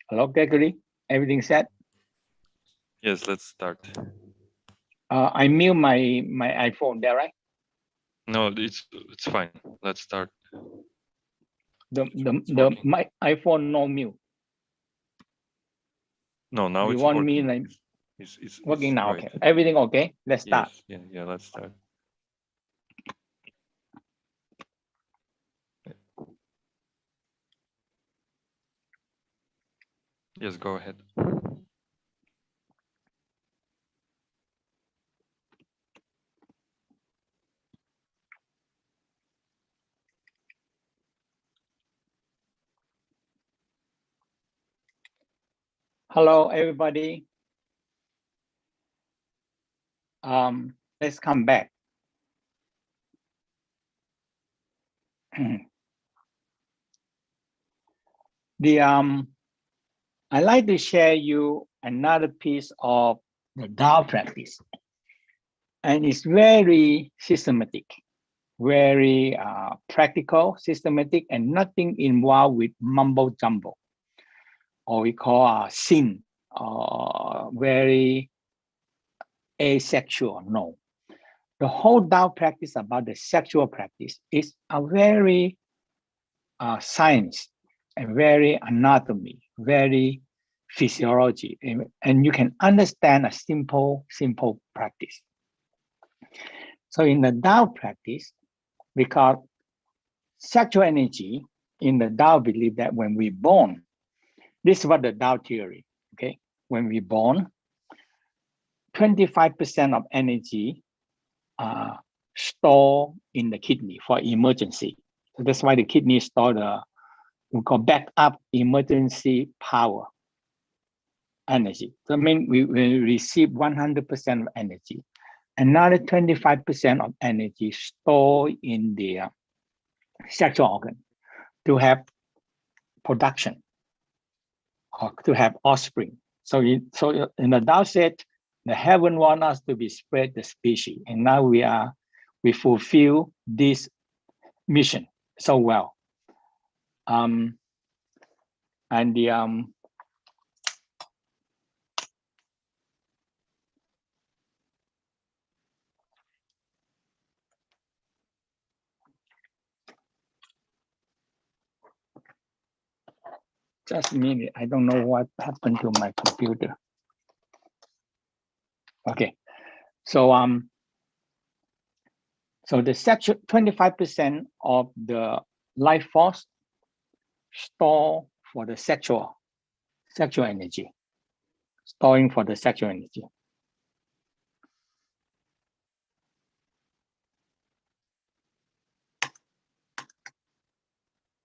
Speaker 1: Hello, Gregory. Everything set?
Speaker 2: Yes, let's start.
Speaker 1: I mute my iPhone there, right?
Speaker 2: No, it's fine. Let's start.
Speaker 1: My iPhone no mute.
Speaker 2: No, now
Speaker 1: You
Speaker 2: it's
Speaker 1: want
Speaker 2: working.
Speaker 1: me like
Speaker 2: It's
Speaker 1: working now?
Speaker 2: right.
Speaker 1: Okay. Everything okay? Let's start.
Speaker 2: Yes, yeah, let's start. Yes, go ahead.
Speaker 1: Hello, everybody. Let's come back. I'd like to share you another piece of the Tao practice, and it's very systematic, very practical, systematic, and nothing involved with mumbo jumbo, or we call sin, very asexual. No, the whole Tao practice about the sexual practice is a very science, and very anatomy, very physiology, and you can understand a simple practice. So in the Tao practice, because sexual energy in the Tao believe that when we born, this is what the Tao theory, okay? When we born, 25% of energy stored in the kidney for emergency. So that's why the kidney store the, we call backup emergency power energy. So I mean, we receive 100% of energy. Another 25% of energy stored in the sexual organ to have production or to have offspring. So in the Tao said, the heaven want us to be spread the species, and now we fulfill this mission so well. And the just a minute, I don't know what happened to my computer. Okay, so so the sexual 25% of the life force store for the sexual energy. storing for the sexual energy.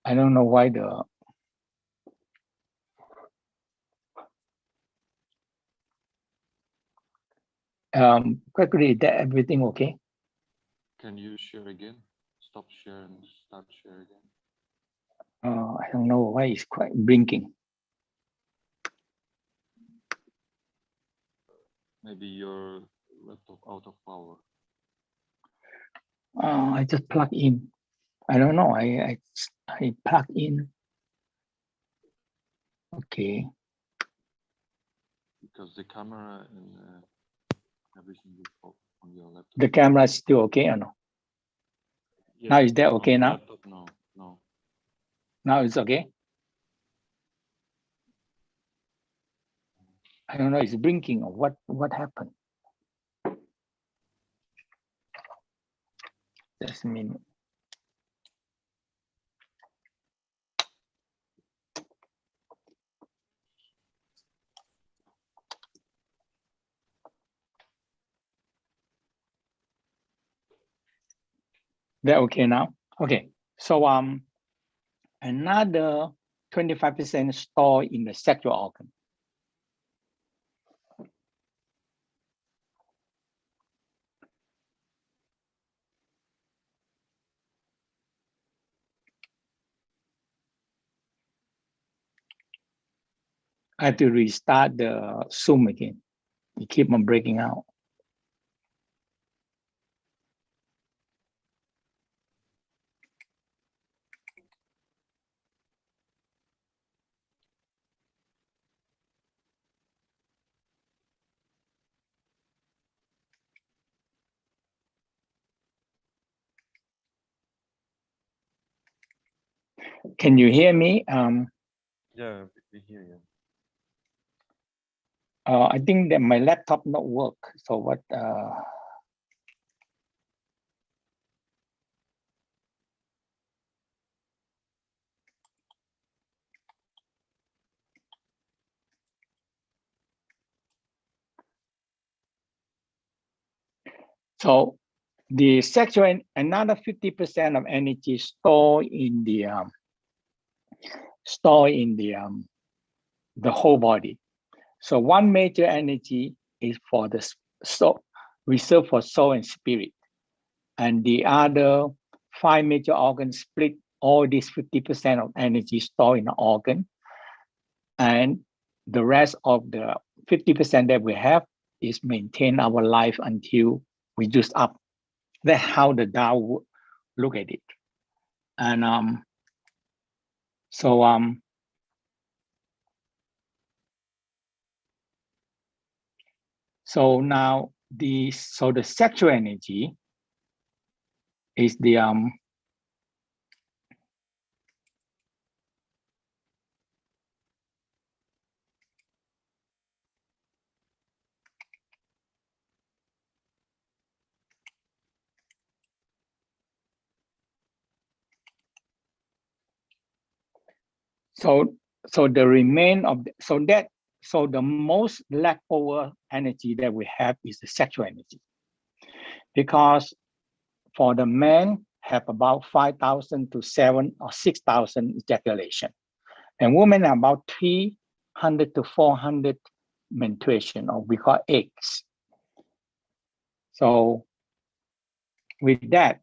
Speaker 1: I don't know why the Gregory, is that everything okay?
Speaker 2: Can you share again? Stop share and start share again.
Speaker 1: I don't know why it's quite blinking.
Speaker 2: Maybe your laptop out of power.
Speaker 1: I just plug in. I don't know. I plug in. Okay.
Speaker 2: Because the camera and everything is off on your laptop.
Speaker 1: The camera is still okay or no?
Speaker 2: Yes,
Speaker 1: Now is that
Speaker 2: on
Speaker 1: okay
Speaker 2: your
Speaker 1: now?
Speaker 2: laptop, no.
Speaker 1: Now it's okay. I don't know. It's blinking or what happened? Just a minute. That okay now? Okay. So another 25% stored in the sexual organ. I have to restart the Zoom again. It keep on breaking out. Can you hear me?
Speaker 2: Yeah, we hear you.
Speaker 1: I think that my laptop not work. So what? So the sexual, another 50% of energy stored in the whole body. So one major energy is for the soul, reserved for soul and spirit, and the other 5 major organs split all this 50% of energy stored in the organ, and the rest of the 50% that we have is maintain our life until we use up. That's how the Tao look at it. And so now the sexual energy is the so the remain of the most leftover energy that we have is the sexual energy, because for the men have about 5,000 to 7 or 6,000 ejaculation, and women are about 300 to 400 menstruation, or we call eggs. So with that,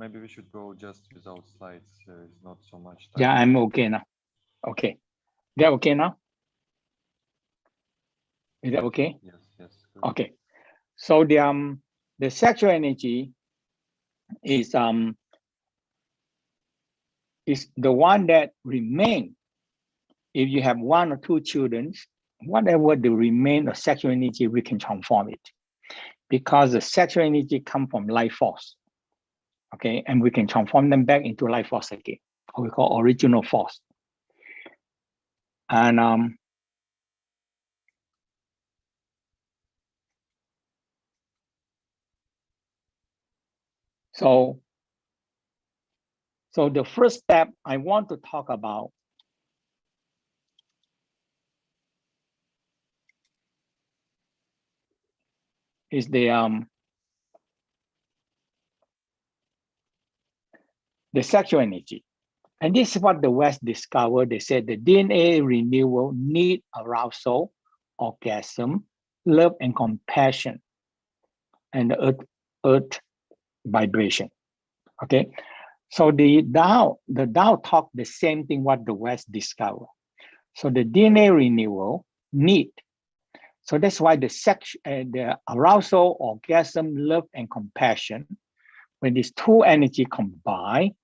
Speaker 2: Maybe we should go just without slides. It's not so much time.
Speaker 1: yeah, I'm okay now. Okay, they're okay now. Is that okay?
Speaker 2: Yes. Good.
Speaker 1: Okay. So the sexual energy is the one that remain. If you have 1 or 2 children, whatever the remain of sexual energy, we can transform it, because the sexual energy come from life force. Okay, and we can transform them back into life force again, what we call original force. And So the first step I want to talk about is the sexual energy. And this is what the West discovered. They said the DNA renewal need arousal, orgasm, love, and compassion, and the earth vibration. Okay. So the Tao talk the same thing what the West discovered. So the DNA renewal need. So that's why the arousal, orgasm, love, and compassion, when these two energy combine,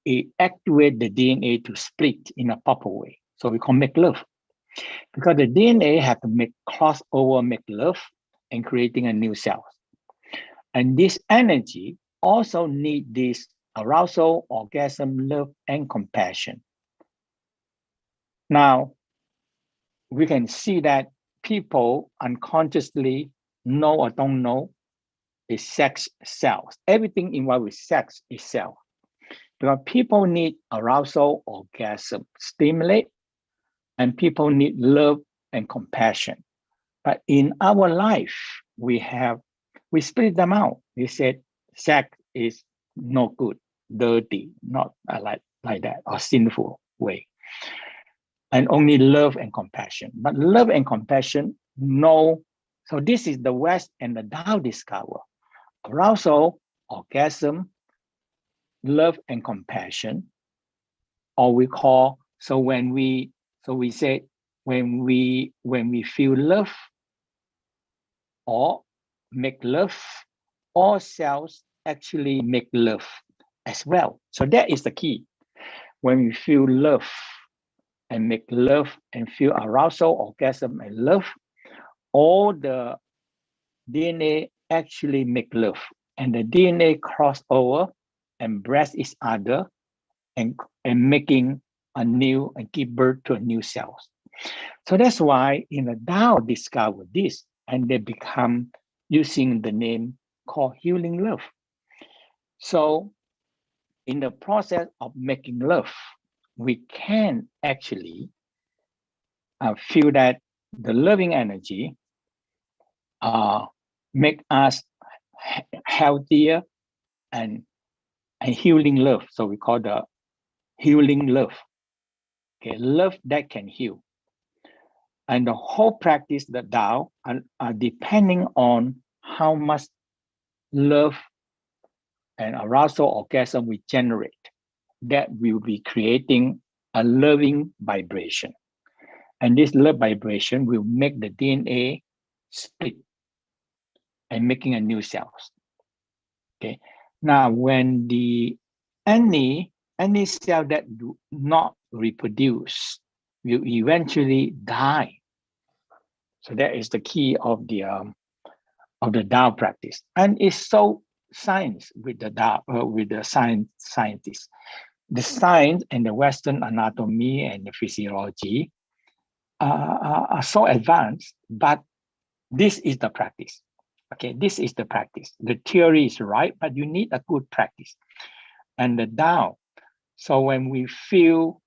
Speaker 1: it activates the DNA to split in a proper way. So we can make love. Because the DNA have to make crossover, make love, and creating a new cell. And this energy also need this arousal, orgasm, love, and compassion. Now, we can see that people unconsciously know or don't know is sex cells. Everything involved with sex is cell. Because people need arousal, orgasm, stimulate, and people need love and compassion. But in our life, we split them out. We said sex is no good, dirty, not like that, or sinful way. And only love and compassion. But love and compassion, no. So this is the West and the Tao discover. Arousal, orgasm, love and compassion, or we call, when we say when we feel love or make love, all cells actually make love as well. So that is the key. When we feel love and make love and feel arousal, orgasm, and love, all the DNA actually make love, and the DNA cross over, embrace each other, and making a new and give birth to a new cells. So that's why in the Tao discovered this, and they become using the name called healing love. So in the process of making love, we can actually feel that the loving energy make us healthier and healing love. So we call the healing love. Okay, love that can heal. And the whole practice, the Tao, are depending on how much love and arousal, orgasm we generate. That will be creating a loving vibration. And this love vibration will make the DNA split and making a new cells. Okay. Now, when any cell that do not reproduce will eventually die. So that is the key of the Tao practice, and it's so science with the Tao, with the scientists. The science and the Western anatomy and the physiology are so advanced, but this is the practice. Okay, this is the practice. The theory is right, but you need a good practice. And the Tao. So when we feel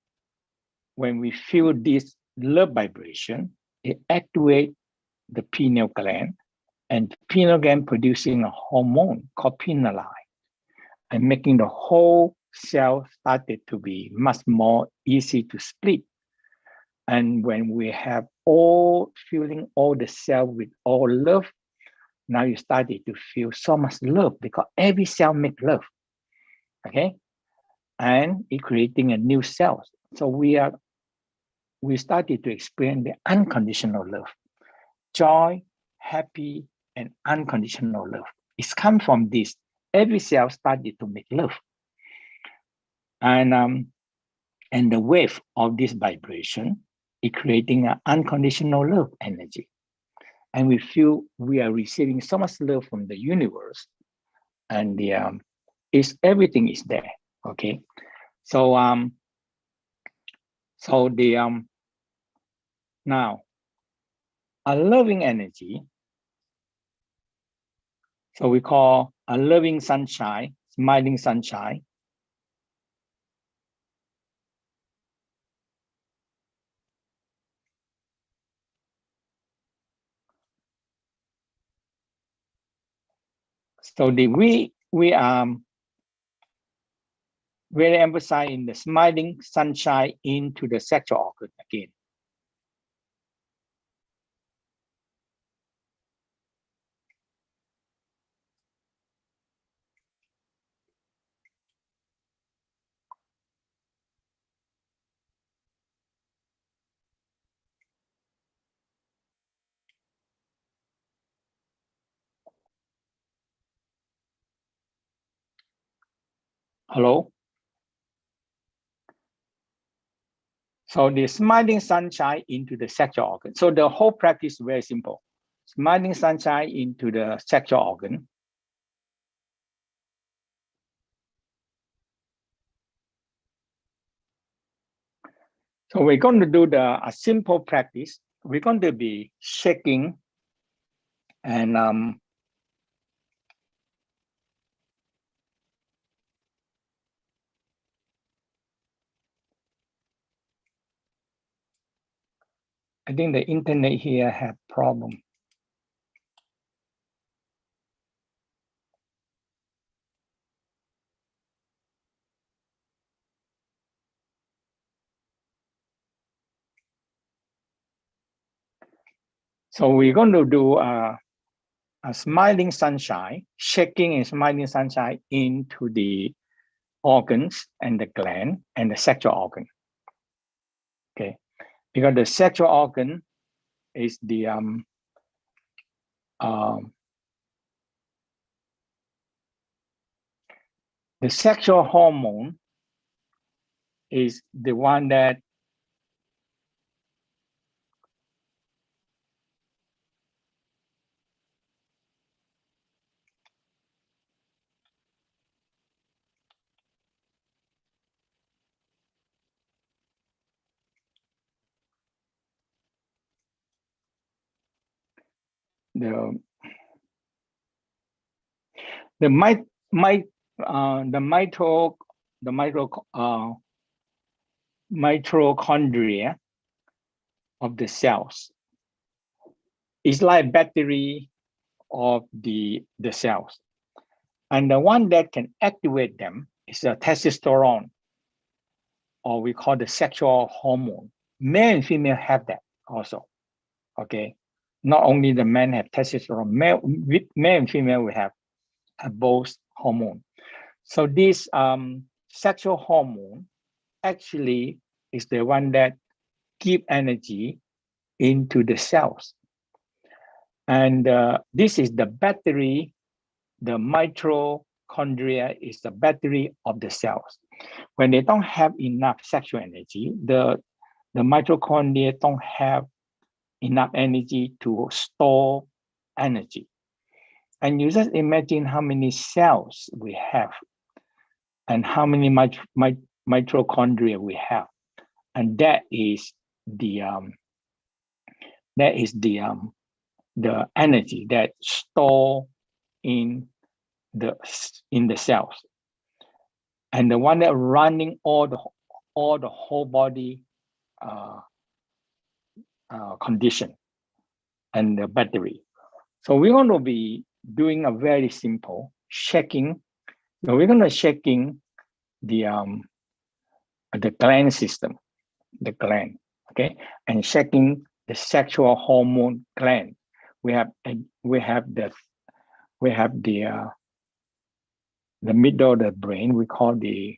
Speaker 1: this love vibration, it activates the pineal gland, and the pineal gland producing a hormone called pinealine, and making the whole cell started to be much more easy to split. And when we have filling all the cell with all love, now you started to feel so much love because every cell makes love. Okay, and it creating a new cell. So we started to experience the unconditional love, joy, happy, and unconditional love. It's come from this. Every cell started to make love, and the wave of this vibration is creating an unconditional love energy, and we feel we are receiving so much love from the universe, and everything is there. Okay, so now a loving energy. So we call a loving sunshine. smiling sunshine. So we really emphasize in the smiling sunshine into the sexual organ again. Hello? So the smiling sunshine into the sexual organ. So the whole practice is very simple. Smiling sunshine into the sexual organ. So we're going to do a simple practice. We're going to be shaking and I think the internet here have problem. So we're going to do a smiling sunshine, shaking and smiling sunshine into the organs and the gland and the sexual organ. Okay, because the sexual organ is the sexual hormone is the one that the mitochondria of the cells is like battery of the cells, and the one that can activate them is the testosterone, or we call the sexual hormone. Male and female have that also. Okay, not only the men have testosterone, male and female we have both hormone. So this sexual hormone actually is the one that give energy into the cells. And this is the battery, the mitochondria is the battery of the cells. When they don't have enough sexual energy, the mitochondria don't have enough energy to store energy. And you just imagine how many cells we have and how many mitochondria we have. And that is the energy that store in the cells, and the one that running all the whole body condition and the battery. So we're going to be doing a very simple shaking. So we're going to shaking the gland system, the gland, okay, and shaking the sexual hormone gland. We have the middle of the brain. We call the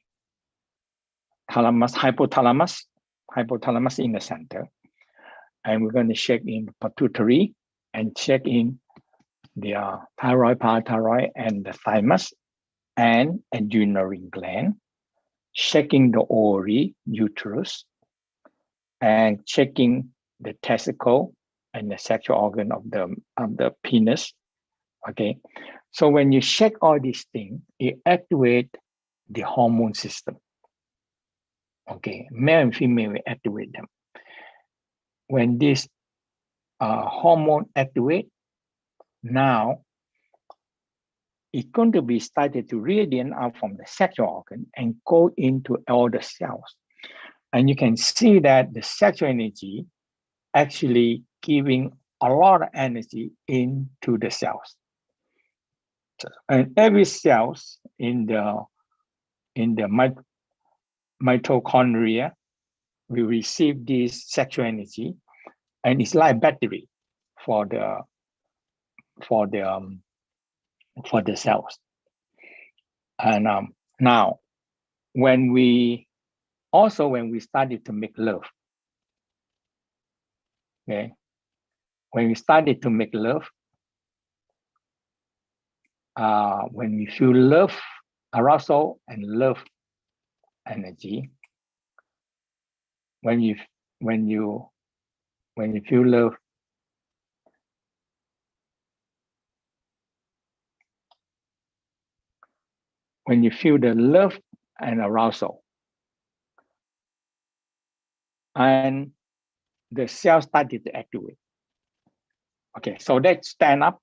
Speaker 1: hypothalamus in the center, and we're going to shake in pituitary and check in the thyroid, parathyroid, and the thymus and adrenal gland, checking the ovary, uterus, and checking the testicle and the sexual organ of the penis. Okay, so when you check all these things, it activates the hormone system. Okay, male and female will activate them. When this hormone activate, now it's going to be started to radiate out from the sexual organ and go into all the cells. And you can see that the sexual energy actually giving a lot of energy into the cells. And every cells in the mitochondria will receive this sexual energy, and it's like battery for the cells. And now, when we started to make love, okay, when we started to make love, when we feel love, arousal, and love energy, when you feel love, when you feel the love and arousal, and the cell started to activate. Okay, so let's stand up,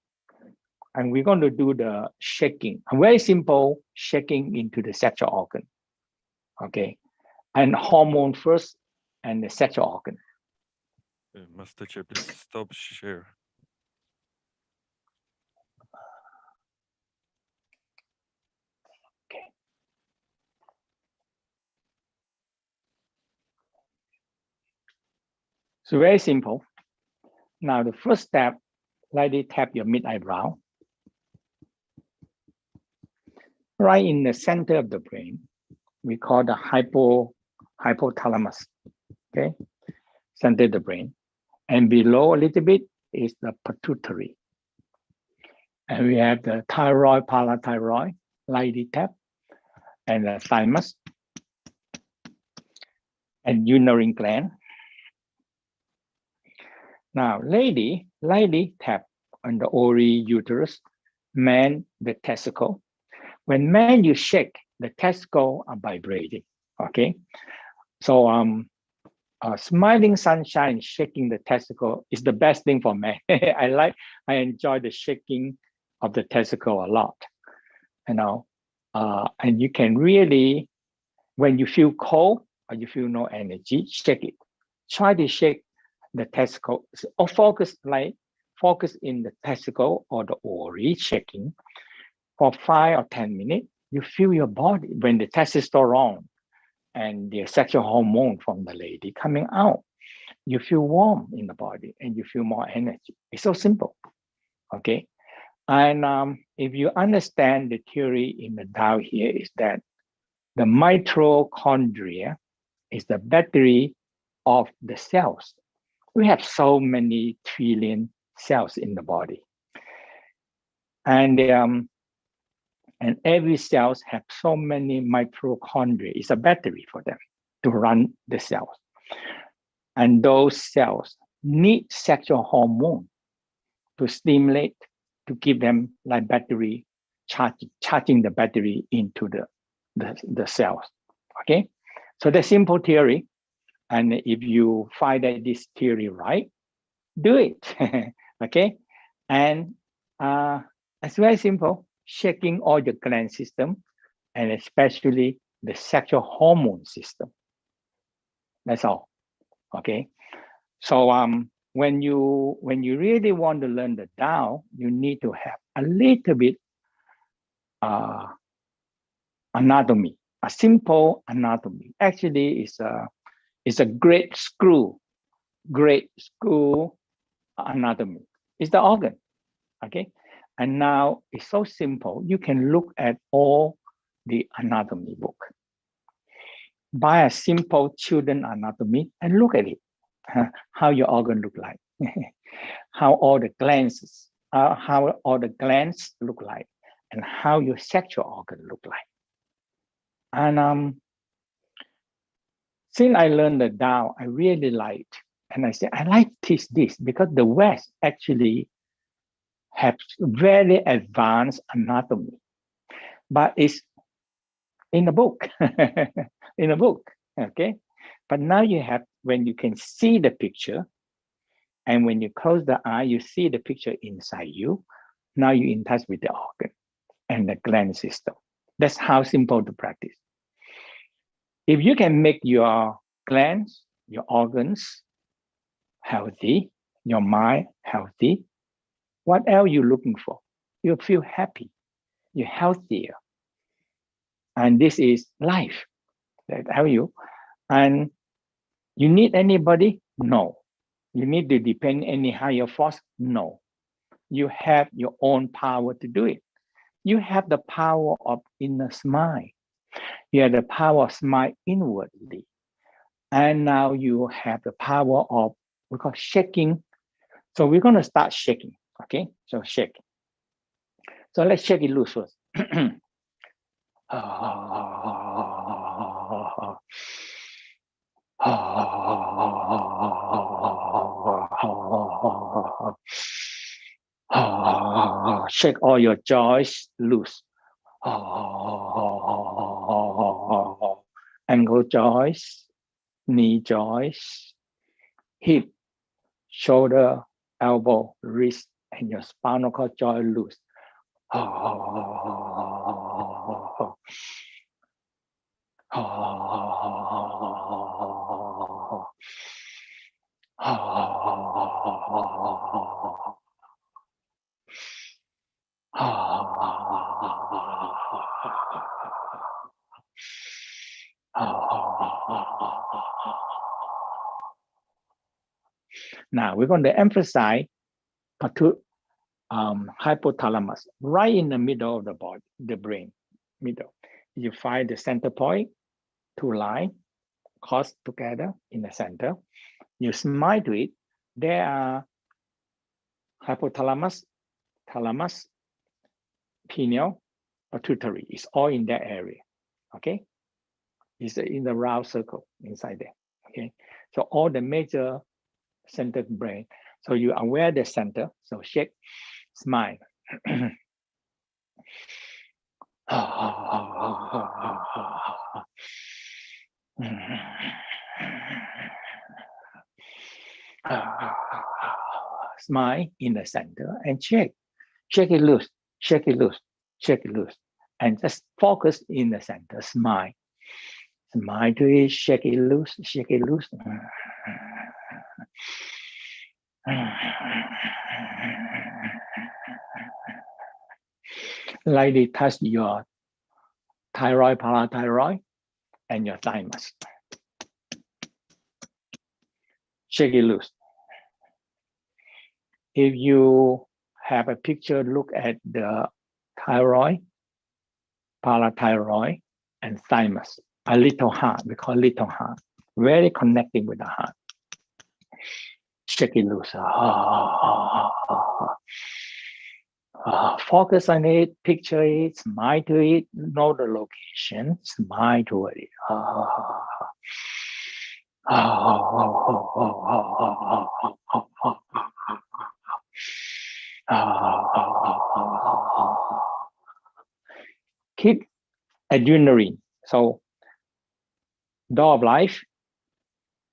Speaker 1: and we're going to do the shaking, a very simple shaking into the sexual organ. Okay, and hormone first, and the sexual organ.
Speaker 2: Master Chia, please stop share.
Speaker 1: Okay. So very simple. Now the first step, lightly tap your mid eyebrow. Right in the center of the brain, we call the hypothalamus. Okay, center of the brain. And below a little bit is the pituitary. And we have the thyroid, parathyroid, lightly tap, and the thymus, and urinary gland. Now, lady, lightly tap on the ovary, uterus, man, the testicle. When man, you shake, the testicle are vibrating, okay? So smiling sunshine, shaking the testicle is the best thing for men. I enjoy the shaking of the testicle a lot, you know? And you can really, when you feel cold or you feel no energy, shake it. Try to shake the testicle, or focus in the testicle or the ovary, shaking for 5 or 10 minutes. You feel your body when the testosterone and the sexual hormone from the lady coming out. You feel warm in the body and you feel more energy. It's so simple, okay? And if you understand the theory in the TAO here, is that the mitochondria is the battery of the cells. We have so many trillion cells in the body, and every cells have so many mitochondria. It's a battery for them to run the cells, and those cells need sexual hormone to stimulate, to give them like battery, charging the battery into the cells. Okay, so the simple theory. And if you find that this theory right, do it, okay? And it's very simple, shaking all the gland system, and especially the sexual hormone system. That's all, okay? So when you really want to learn the TAO, you need to have a little bit anatomy, a simple anatomy. Actually, it's a great screw anatomy. It's the organ, okay? And now it's so simple. You can look at all the anatomy book. Buy a simple children anatomy and look at it, how your organ look like, how all the glands look like, and how your sexual organ look like. And since I learned the TAO, I really liked, and I said, I like this because the West actually have very advanced anatomy, but it's in the book, in a book, okay? But now you have, when you can see the picture, and when you close the eye, you see the picture inside you, now you're in touch with the organ. and the gland system. That's how simple to practice. If you can make your glands, your organs healthy, your mind healthy, what else you looking for? You feel happy, you're healthier. And this is life. That tell you. And you need anybody? No. You need to depend any higher force? No. You have your own power to do it. You have the power of inner smile. You have the power of smile inwardly. And now you have the power of, we call shaking. So we're going to start shaking. Okay, so shake. So let's shake it loose first. Shake all your joints loose. Ankle joints, knee joints, hip, shoulder, elbow, wrist, and your spinal cord joint loose. Now we're going to emphasize hypothalamus, right in the middle of the body, the brain, middle. You find the center point, two lines cross together in the center. You smile to it. There are hypothalamus, thalamus, pineal, pituitary. It's all in that area. Okay, it's in the round circle inside there. Okay, so all the major centered brain. So you are aware the center. So shake, smile. Smile in the center and shake it loose, shake it loose, shake it loose, and just focus in the center. Smile to it, shake it loose, shake it loose. Lightly touch your thyroid, parathyroid, and your thymus. Shake it loose. If you have a picture, look at the thyroid, parathyroid, and thymus. A little heart, we call little heart. Very connecting with the heart. Shake it loose. Focus on it, picture it, smile to it, know the location, smile to it. Keep adrenaline. So, door of life,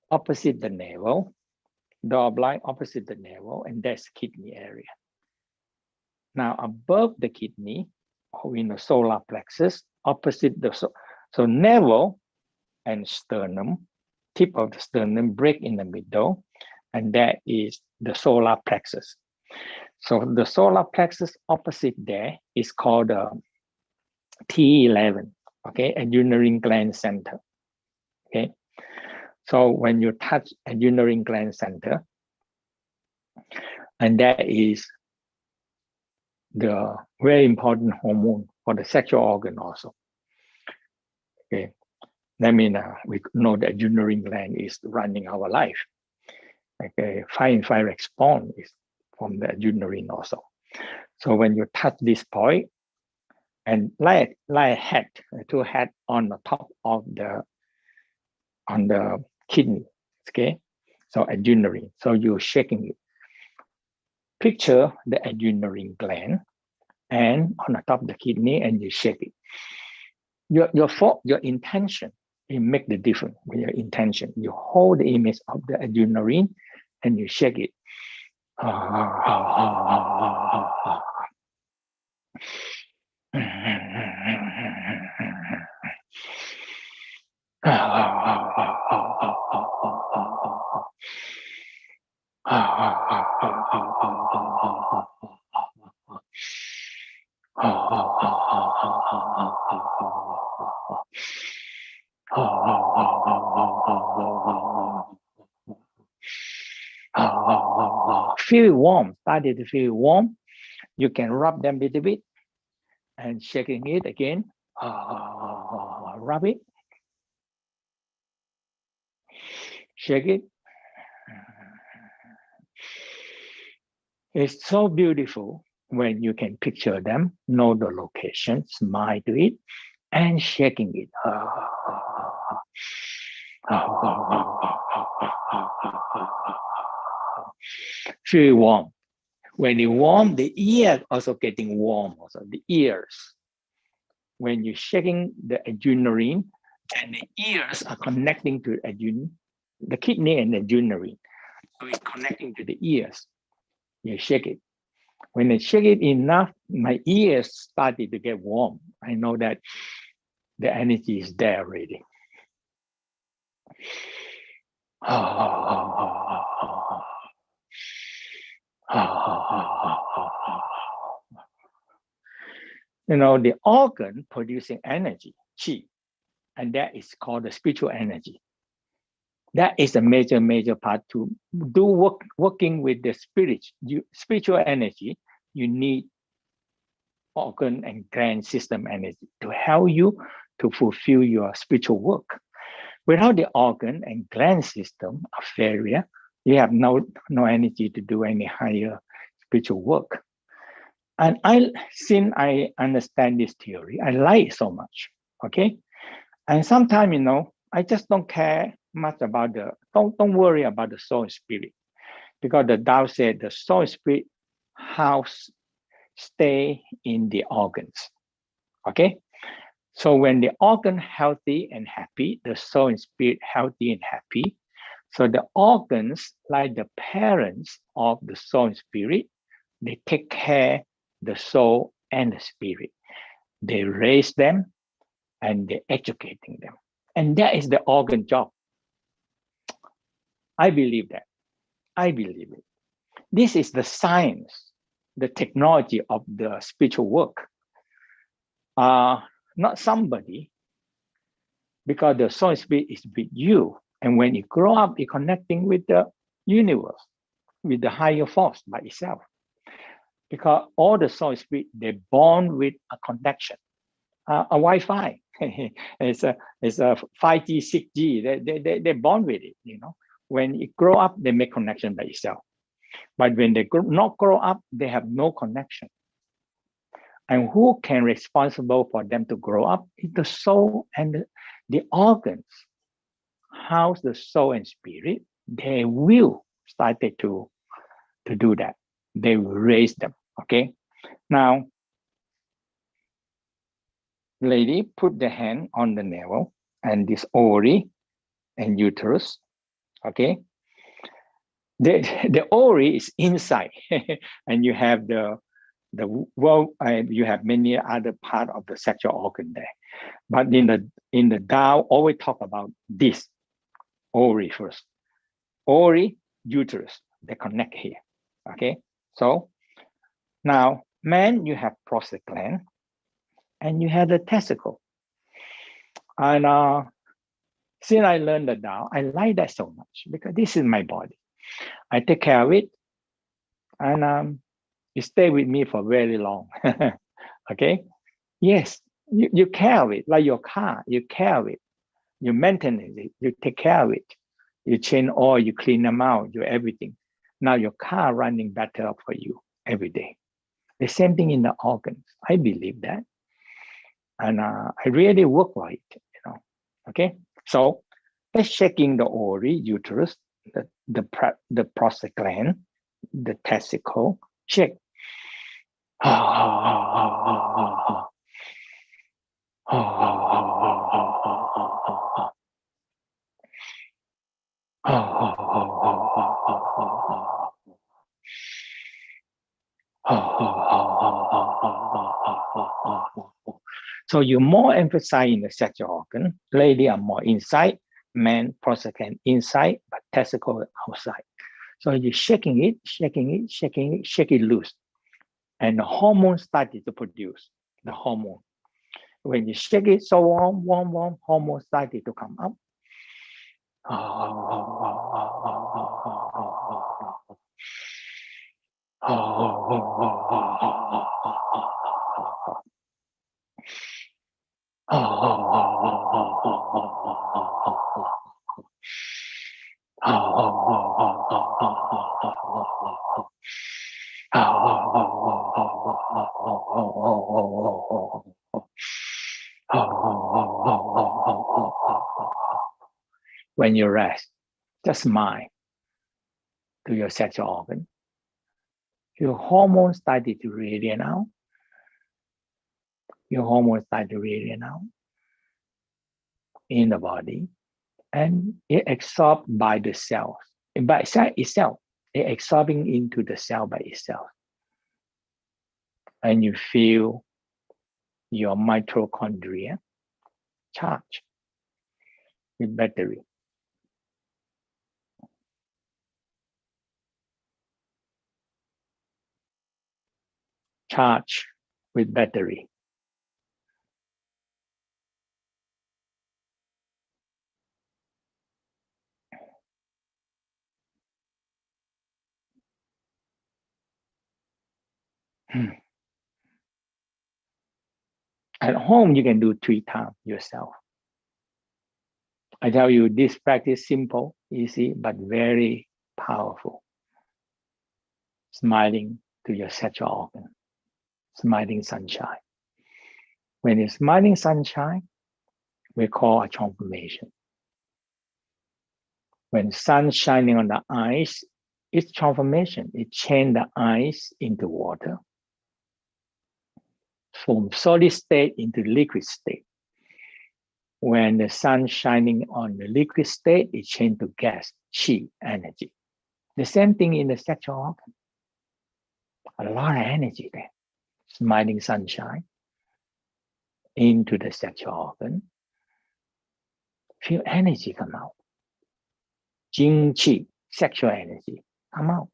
Speaker 1: opposite the navel. Door of life, opposite the navel, and that's kidney area. Now, above the kidney, or in the solar plexus, opposite the so navel and sternum, tip of the sternum break in the middle, and that is the solar plexus. So the solar plexus opposite there is called the T11, okay, adrenal gland center. Okay, so when you touch adrenal gland center, and that is the very important hormone for the sexual organ also. Okay, that means we know the adrenal gland is running our life. Okay, fight and flight response is from the adrenaline also. So when you touch this point and lay a head, two head on the top of the kidney, okay? So adrenaline. So you're shaking it. Picture the adrenaline gland and on the top of the kidney, and you shake it. Your intention, it make the difference with your intention. You hold the image of the adrenaline and you shake it. Feel warm, started to feel warm. You can rub them a little bit and shaking it again. Rub it. Shake it. It's so beautiful when you can picture them, know the location, smile to it, and shaking it. Feel warm. When you warm, the ear also getting warm. Also the ears. When you're shaking the adrenaline, and the ears are connecting to adrenaline, the kidney and adrenaline, so it's connecting to the ears. You shake it. When I shake it enough, my ears started to get warm. I know that the energy is there already. You know, the organ producing energy, Qi, and that is called the spiritual energy. That is a major part to do working with the spiritual energy. You need organ and gland system energy to help you to fulfill your spiritual work. Without the organ and gland system of failure, you have no energy to do any higher spiritual work. And since I understand this theory, I like it so much. Okay, and sometimes, you know, I just don't care much about don't worry about the soul and spirit, because the Tao said the soul and spirit house stay in the organs. Okay, so when the organ healthy and happy, the soul and spirit healthy and happy. So the organs, like the parents of the soul and spirit, they take care the soul and the spirit. They raise them and they're educating them. And that is the organ job. I believe that. I believe it. This is the science, the technology of the spiritual work. Not somebody, because the soul and spirit is with you. And when you grow up, you're connecting with the universe, with the higher force by itself. Because all the soul and spirit, they're born with a connection, a Wi-Fi. it's a 5G, 6G. They're born with it, you know. When you grow up, they make connection by itself. But when they not grow up, they have no connection. And who can responsible for them to grow up? It's the soul and the organs. How's the soul and spirit? They will start to do that. They will raise them. Okay. Now, lady, put the hand on the navel and this ovary and uterus. Okay. The ovary is inside, and you have you have many other part of the sexual organ there. But in the Tao, always talk about this ovary first. Ovary, uterus, they connect here. Okay. So now, man, you have prostate gland, and you have the testicle. And since I learned the Tao, I like that so much because this is my body. I take care of it, and it stay with me for very long. Okay. Yes, you care of it like your car. You care of it. You maintain it. You take care of it. You change oil. You clean them out. You everything. Now your car running better for you every day. The same thing in the organs. I believe that, and I really work for it. You know. Okay. So let's checking the ovary, uterus, the prostate gland, the testicle. Check. So you more emphasize in the sexual organ. Lady are more inside, men prostate inside, but testicle outside. So you're shaking it, shake it loose. And the hormone started to produce the hormone. When you shake it so warm, hormone started to come up. When you rest, just smile to your sexual organ. Your hormones started to radiate out. Your hormones start to radiate out in the body, and it absorbed by the cells. By itself, it absorbing into the cell by itself. And you feel your mitochondria charged with battery. Charged with battery. At home, you can do 3 times yourself. I tell you, this practice simple, easy, but very powerful. Smiling to your sexual organ. Smiling sunshine. When it's smiling sunshine, we call a transformation. When sun shining on the ice, it's transformation. It changes the ice into water. From solid state into liquid state. When the sun shining on the liquid state, it changes to gas, Qi, energy. The same thing in the sexual organ. A lot of energy there. Smiling sunshine into the sexual organ. Feel energy come out. Jing Qi, sexual energy, come out.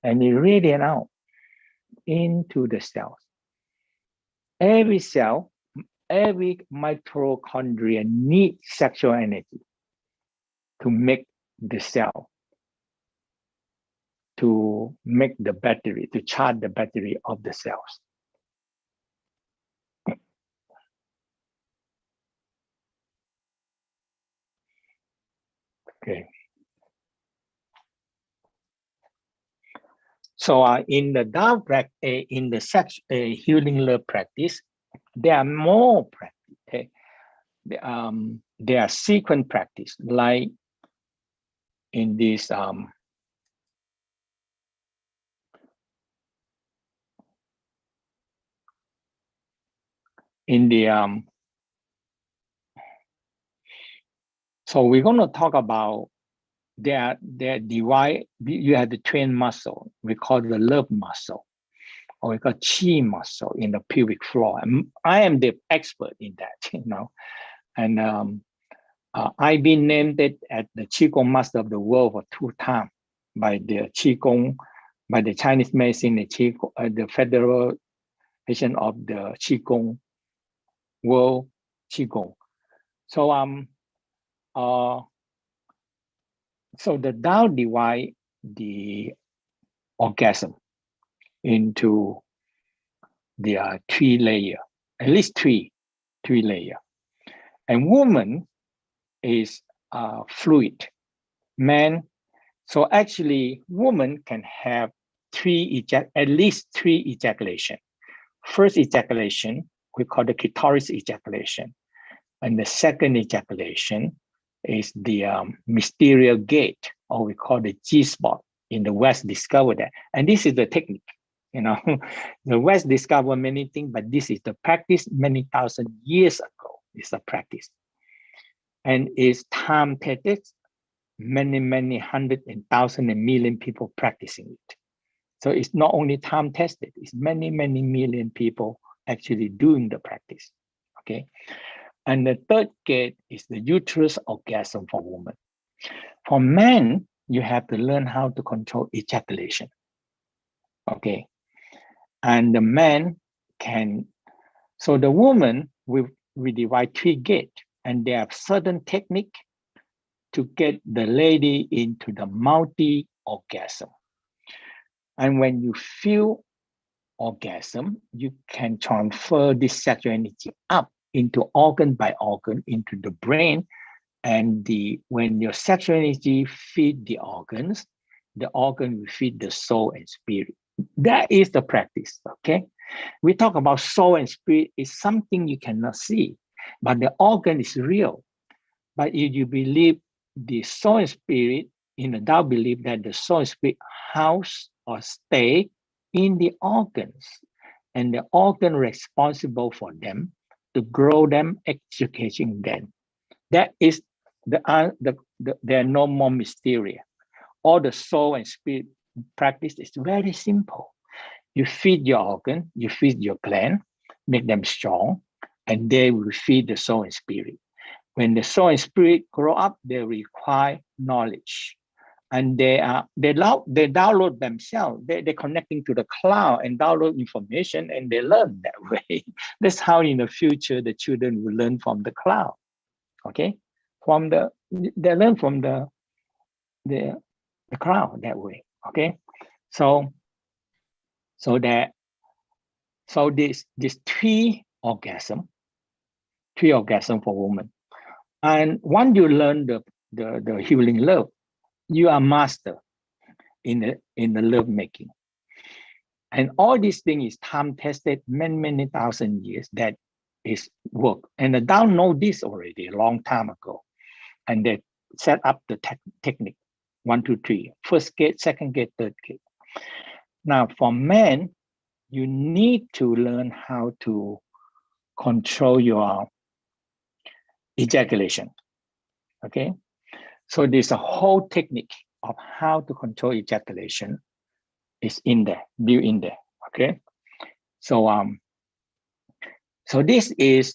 Speaker 1: And it radiate out into the cells. Every cell, every mitochondria needs sexual energy to make the cell, to make the battery, to charge the battery of the cells. Okay. So in the Tao practice, in the sex healing love practice, there are more practice. Okay? There are sequence practice, like in this so we're going to talk about their divide. You have the twin muscle, we call the love muscle, or we call Chi muscle in the pubic floor. I am the expert in that, you know, and I've been named it as the Qigong Master of the World for 2 times by the Qigong, by the Chinese medicine, the Federation of the Qigong World Qigong. So so the Tao divide the orgasm into the 3 layers, at least three layers. And woman is fluid. Man, so actually woman can have at least 3 ejaculation. First ejaculation, we call the clitoris ejaculation. And the second ejaculation is the mysterious gate, or we call the G-spot. In the West discovered that. And this is the technique, you know. The West discovered many things, but this is the practice many thousand years ago. It's a practice. And it's time tested, many hundred and thousand and million people practicing it. So it's not only time tested, it's many million people actually doing the practice. Okay. And the third gate is the uterus orgasm for women. For men, you have to learn how to control ejaculation. Okay. And the man can, so the woman, we divide 3 gates, and they have certain technique to get the lady into the multi-orgasm. And when you feel orgasm, you can transfer this sexual energy up into organ by organ into the brain. And when your sexual energy feed the organ will feed the soul and spirit. That is the practice, okay? We talk about soul and spirit is something you cannot see, but the organ is real. But if you believe the soul and spirit, in the Tao believe that the soul and spirit house or stay in the organs, and the organ responsible for them to grow them, educating them. That is there are no more mystery. All the soul and spirit practice is very simple. You feed your organ, you feed your gland, make them strong, and they will feed the soul and spirit. When the soul and spirit grow up, they require knowledge. And they download themselves. They're connecting to the cloud and download information, and they learn that way. That's how in the future the children will learn from the cloud. Okay, they learn from the cloud that way. Okay, so this 3 orgasm for women, and once you learn the healing love, you are master in the love making. And all these things is time tested, many thousand years that is work. And the Tao know this already a long time ago, and they set up the technique 1, 2, 3, first gate, second gate, third gate. Now for men, you need to learn how to control your ejaculation. Okay, so there's a whole technique of how to control ejaculation is in there, built in there. Okay, so this is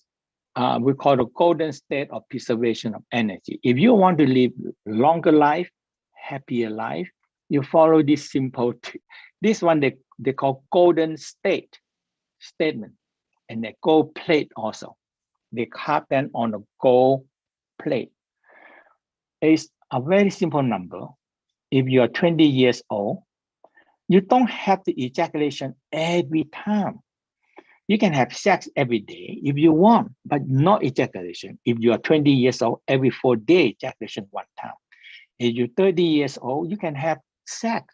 Speaker 1: we call the golden state of preservation of energy. If you want to live longer life, happier life, you follow this simple this one they call golden statement, and the gold plate also. They carve them on a gold plate. It's a very simple number. If you are 20 years old, you don't have the ejaculation every time. You can have sex every day if you want, but not ejaculation. If you are 20 years old, every 4 days, ejaculation 1 time. If you're 30 years old, you can have sex,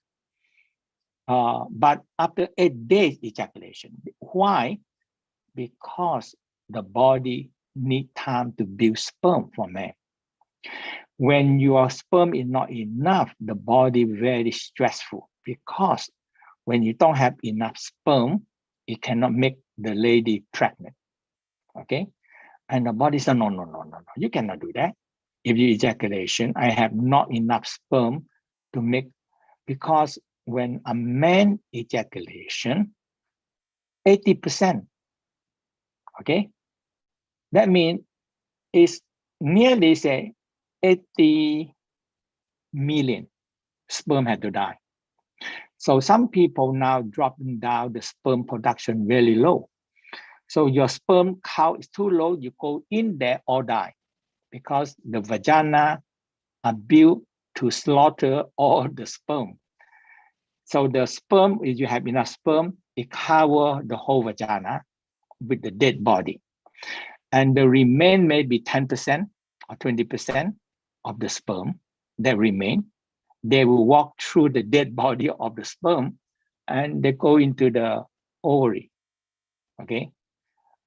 Speaker 1: but after 8 days, ejaculation. Why? Because the body needs time to build sperm for man. When your sperm is not enough, the body very stressful, because when you don't have enough sperm, it cannot make the lady pregnant. Okay, and the body says no, you cannot do that. If you ejaculation, I have not enough sperm to make, because when a man ejaculation, 80%. Okay, that means it's nearly say 80 million sperm had to die. So some people now dropping down the sperm production very low. So your sperm count is too low, you go in there or die, because the vagina are built to slaughter all the sperm. So the sperm, if you have enough sperm, it covers the whole vagina with the dead body. And the remain maybe 10% or 20% of the sperm that remain. They will walk through the dead body of the sperm, and they go into the ovary. Okay,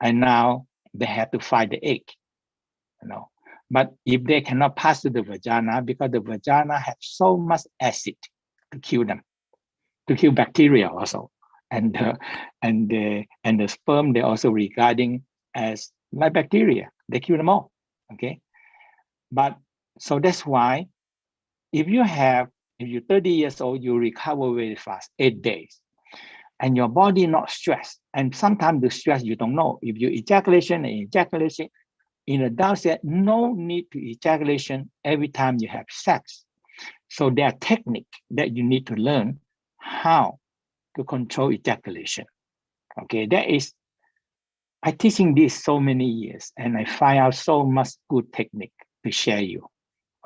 Speaker 1: and now they have to fight the egg. But if they cannot pass to the vagina, because the vagina has so much acid to kill them, to kill bacteria also, and the sperm, they're also regarding as like bacteria. They kill them all. Okay, but so that's why if you're 30 years old, you recover very fast, 8 days. and your body not stressed. And sometimes the stress you don't know. If you ejaculation and ejaculation, in a Tao said, no need to ejaculation every time you have sex. So there are techniques that you need to learn how to control ejaculation. Okay, that is, I teaching this so many years and I find out so much good technique to share you.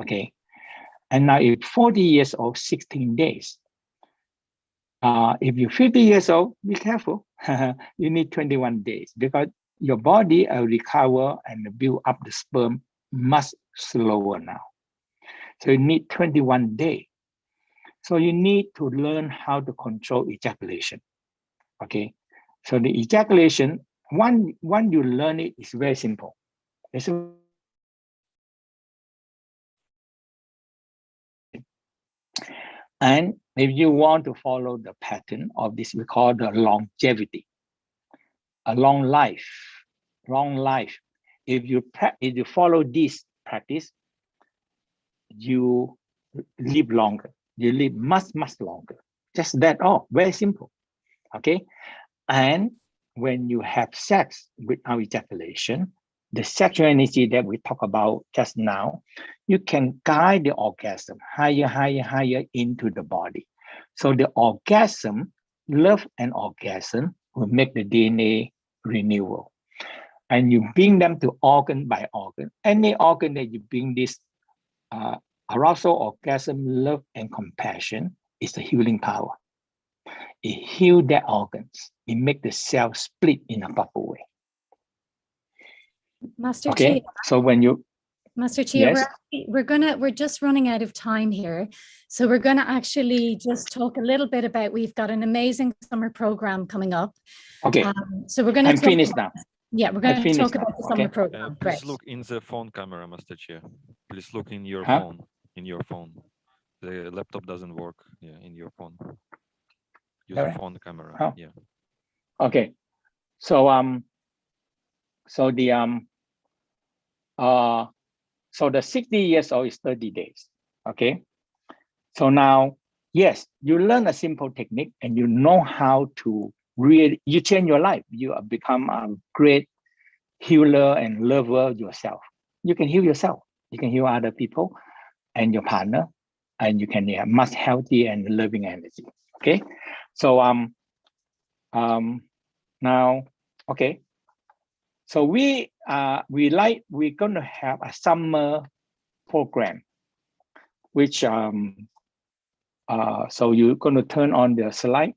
Speaker 1: Okay, and now if 40 years old, 16 days. If you're 50 years old, be careful. You need 21 days because your body will recover and build up the sperm much slower now. So you need 21 days. So you need to learn how to control ejaculation. Okay. So the ejaculation, one you learn it is very simple. It's and if you want to follow the pattern of this, we call the longevity, a long life. If you follow this practice, you live longer. You live much longer. Just that all. Very simple. Okay. And when you have sex without ejaculation, the sexual energy that we talk about just now, you can guide the orgasm higher into the body. So the orgasm, love and orgasm will make the DNA renewal. And you bring them to organ by organ. Any organ that you bring this arousal, orgasm, love, and compassion is the healing power. It heals their organs. It makes the cell split in a proper way.
Speaker 4: Master
Speaker 1: Okay,
Speaker 4: Chia,
Speaker 1: so when you
Speaker 4: Master Chia,
Speaker 1: yes,
Speaker 4: we're just running out of time here. So we're gonna actually just talk a little bit about, we've got an amazing summer program coming up.
Speaker 1: okay,
Speaker 4: So we're gonna
Speaker 1: I'm finished now.
Speaker 4: Yeah, we're going to talk about the summer
Speaker 1: Okay.
Speaker 4: program.
Speaker 2: Please
Speaker 4: Right.
Speaker 2: look in the phone camera, Master Chia. Please look in your
Speaker 1: Huh?
Speaker 2: phone. In your phone. The laptop doesn't work. Yeah, in your phone. Use the phone camera.
Speaker 1: Oh.
Speaker 2: Yeah.
Speaker 1: Okay. So so the 60 years old is 30 days. Okay. So now, yes, you learn a simple technique and you know how to really, you change your life. You become a great healer and lover yourself. You can heal yourself. You can heal other people and your partner, and you can have much healthy and loving energy. Okay. So now, okay. So we're gonna have a summer program, which so you're gonna turn on the slide.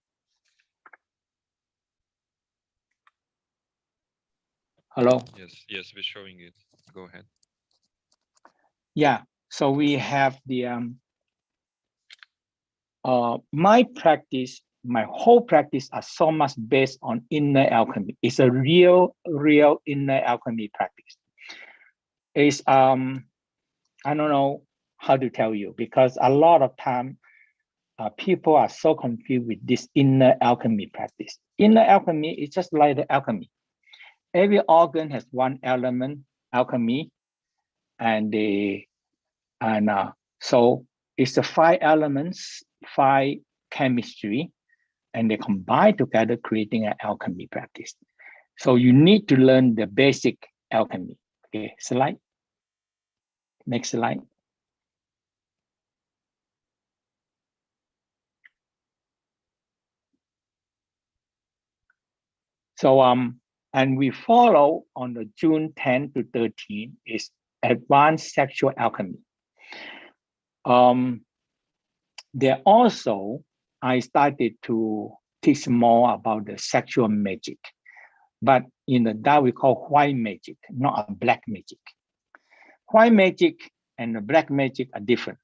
Speaker 1: Hello.
Speaker 2: Yes, we're showing it. Go ahead.
Speaker 1: Yeah. So we have the my practice, my whole practice are so much based on inner alchemy. It's a real inner alchemy practice. It's I don't know how to tell you because a lot of time people are so confused with this inner alchemy practice. Inner alchemy is just like the alchemy. Every organ has one element, alchemy, and so it's the 5 elements, 5 chemistry, and they combine together, creating an alchemy practice. So you need to learn the basic alchemy. Okay, slide. Next slide. So and we follow on the June 10 to 13 is advanced sexual alchemy. There also I started to teach more about the sexual magic, but in the Tao we call white magic, not a black magic. White magic and the black magic are different.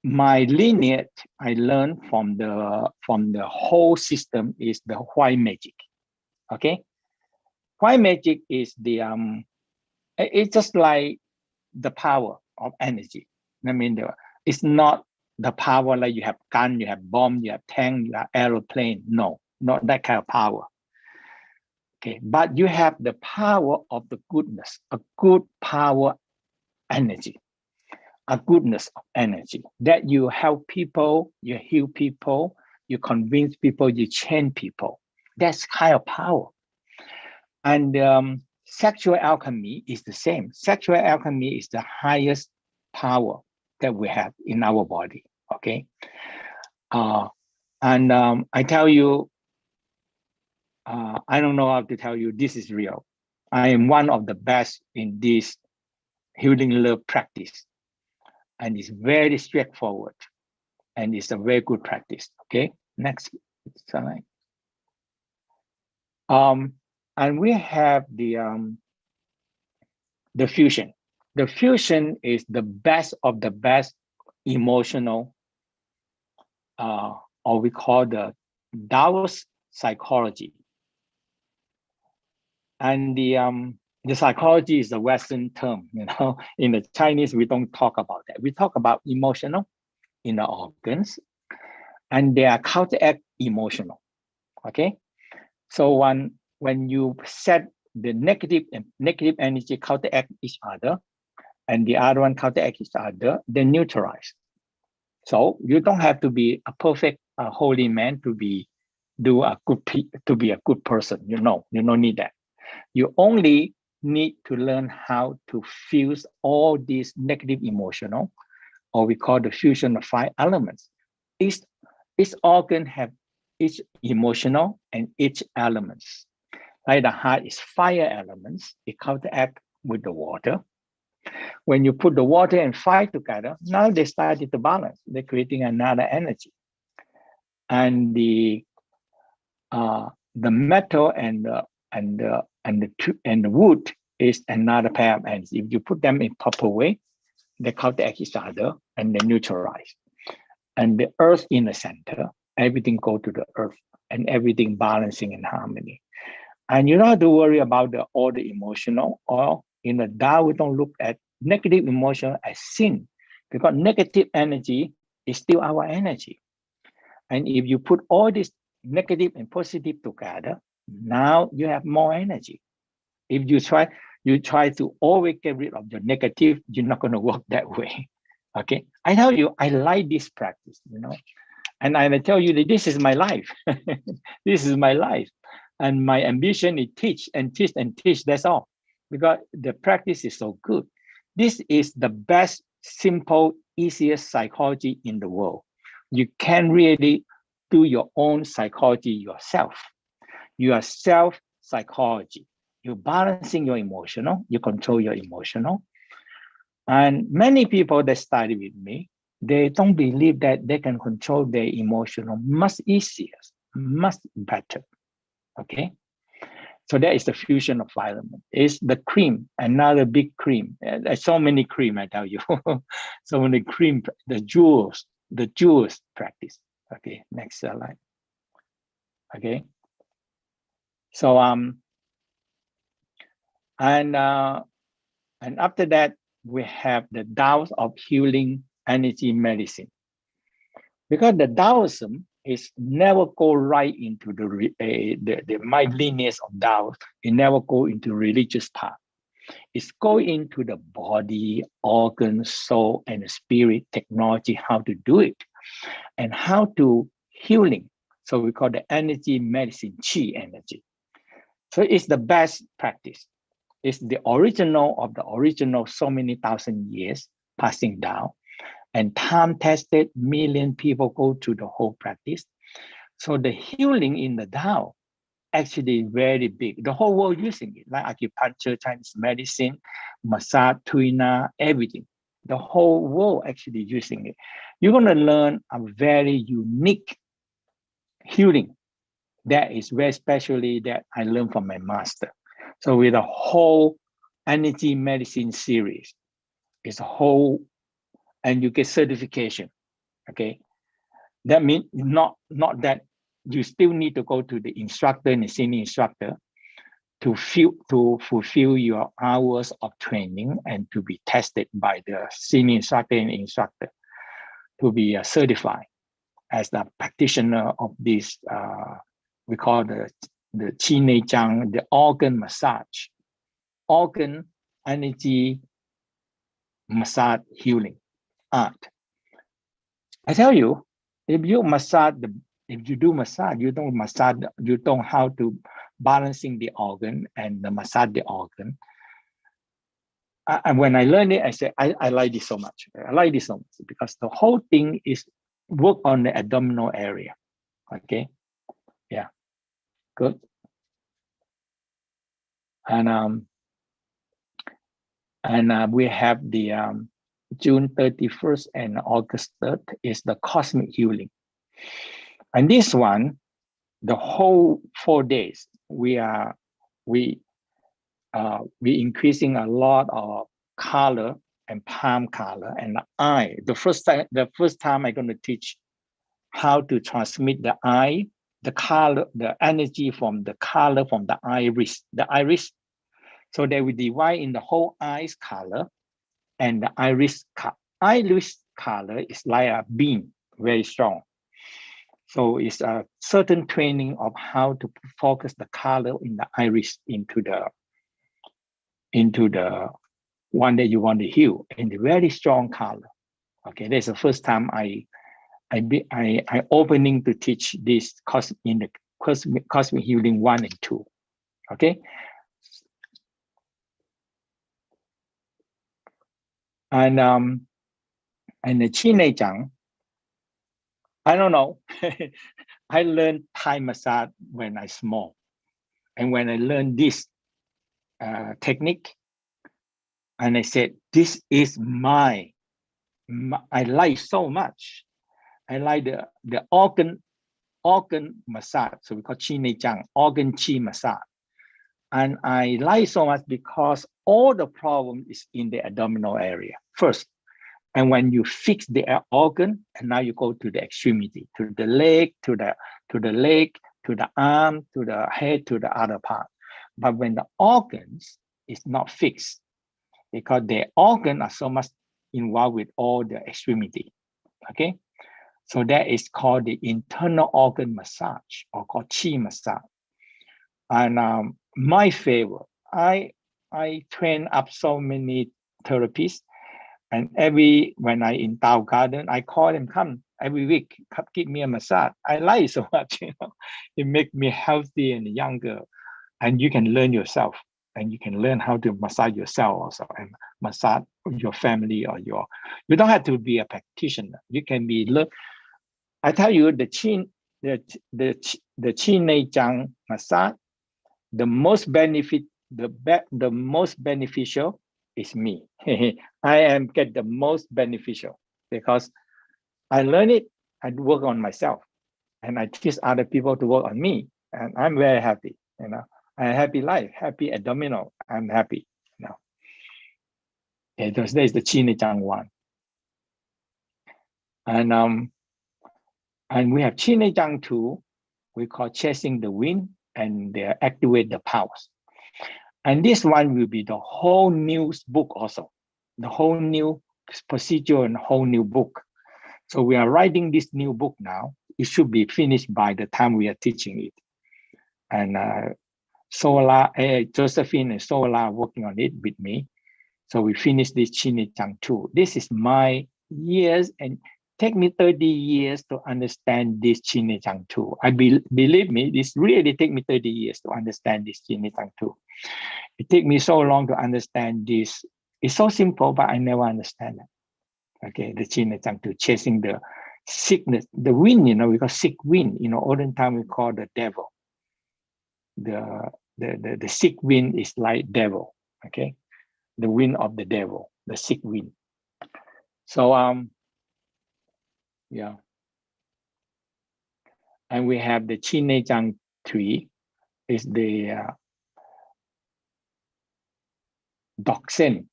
Speaker 1: My lineage I learned from the whole system is the white magic. Okay, white magic is the it's just like the power of energy. I mean, it's not the power like you have gun, you have bomb, you have tank, you have aeroplane. No, not that kind of power. Okay, but you have the power of the goodness, a good power energy, a goodness of energy that you help people, you heal people, you convince people, you change people. That's kind of power. And sexual alchemy is the same. Sexual alchemy is the highest power that we have in our body, okay? I tell you, I don't know how to tell you, this is real. I am one of the best in this healing love practice. And it's very straightforward. And it's a very good practice, okay? Next slide. And we have the fusion. The fusion is the best of the best emotional, or we call the Taoist psychology. And the psychology is a Western term, you know. In the Chinese, we don't talk about that. We talk about emotional in the organs, and they are counteract emotional, okay? So when you set the negative energy counteract each other, and the other one counteract each other, they neutralize. So you don't have to be a perfect holy man to be a good person. You don't need that. You only need to learn how to fuse all these negative emotional, or we call the fusion of 5 elements. Each organ have each emotional and each elements. Like the heart is fire elements, it counteract with the water. When you put the water and fire together, now they started to balance. They're creating another energy. And the metal and the wood is another pair of energy. If you put them in proper way, they counteract each other and they neutralize. And the earth in the center, everything go to the earth and everything balancing in harmony. And you don't have to worry about all the emotional, or in the Tao, we don't look at negative emotion as sin, because negative energy is still our energy. And if you put all this negative and positive together, now you have more energy. If you try to always get rid of your negative, you're not going to work that way. Okay, I tell you, I like this practice, you know, and I tell you that this is my life. This is my life, and my ambition is teach and teach and teach. That's all, because the practice is so good. This is the best, simple, easiest psychology in the world. You can really do your own psychology yourself. You are self-psychology. You're balancing your emotional, you control your emotional. And many people that study with me, they don't believe that they can control their emotional much easier, much better, okay? So that is the fusion of elements. It's the cream, another big cream. There's so many cream, I tell you. So many cream, the jewels practice. Okay, next slide. Okay. So and after that, we have the Taoist of healing energy medicine. Because the Taoism is never go right into the my lineage of Tao. It never go into religious part. It's go into the body, organ, soul, and the spirit technology, how to do it, and how to healing. So we call the energy medicine, Qi energy. So it's the best practice. It's the original of the original, so many thousand years passing down, and time-tested, million people go through the whole practice. So the healing in the Tao actually very big. The whole world using it, like acupuncture, Chinese medicine, massage, tuina, everything. The whole world actually using it. You're going to learn a very unique healing that is very specially that I learned from my master. So with a whole energy medicine series, it's a whole, and you get certification, okay? That means not that you still need to go to the instructor and the senior instructor to fulfill your hours of training and to be tested by the senior instructor and instructor to be certified as the practitioner of this, we call the Qi Nei Zhang, the organ massage, organ energy massage healing art. I tell you, if you massage If you do massage, you don't how to balancing the organ and the massage the organ. And when I learned it, I said, I like this so much. I like this so much because the whole thing is work on the abdominal area. Okay, yeah, good. And we have the June 31st and August 3rd is the cosmic healing. And this one, the whole 4 days, we increasing a lot of color and palm color and the eye. The first time I'm going to teach how to transmit the eye, the color, the energy from the color from the iris. So they will divide in the whole eyes color and the iris color is like a beam, very strong. So it's a certain training of how to focus the color in the iris into the one that you want to heal in the very strong color. Okay, that's the first time I opening to teach this in the cosmic healing 1 and 2. Okay. And the Qi Chang, I don't know. I learned Thai massage when I small, and when I learned this technique, and I said, this is I like so much. I like the organ massage. So we call Qi Chang, organ Qi massage. And I like so much because all the problem is in the abdominal area first. And when you fix the organ, and now you go to the extremity, to the leg, to the arm, to the head, to the other part. But when the organs is not fixed, because the organ are so much involved with all the extremity. Okay, so that is called the internal organ massage, or called Qi massage. And my favorite, I train up so many therapists. And when I in Tao Garden, I call them, come every week, come give me a massage. I like it so much, it makes me healthy and younger. And you can learn yourself, and you can learn how to massage yourself also, and massage your family or you don't have to be a practitioner. You can be, I tell you, the Qi Chang massage, the most beneficial is me. I get the most beneficial because I learn it, I work on myself, and I teach other people to work on me, and I'm very happy. I have a happy life, happy abdominal. I'm happy. Okay, that is the Qi Chang 1, and we have Qi Chang 2. We call chasing the wind, and they activate the powers. And this one will be the whole new book also, the whole new procedure and whole new book. So we are writing this new book now. It should be finished by the time we are teaching it. And Josephine and Sola are working on it with me. So we finished this Qi Chang 2. This is my years, and take me 30 years to understand this Qi Chang 2. Believe me, this really take me 30 years to understand this Qi Chang 2. It take me so long to understand this. It's so simple, but I never understand it. Okay, the Qi Chang 2, chasing the sickness, the wind, we call sick wind. Olden time we call the devil. The sick wind is like devil. Okay, the wind of the devil, the sick wind. So yeah. And we have the Qi Chang 3 is the Doxin.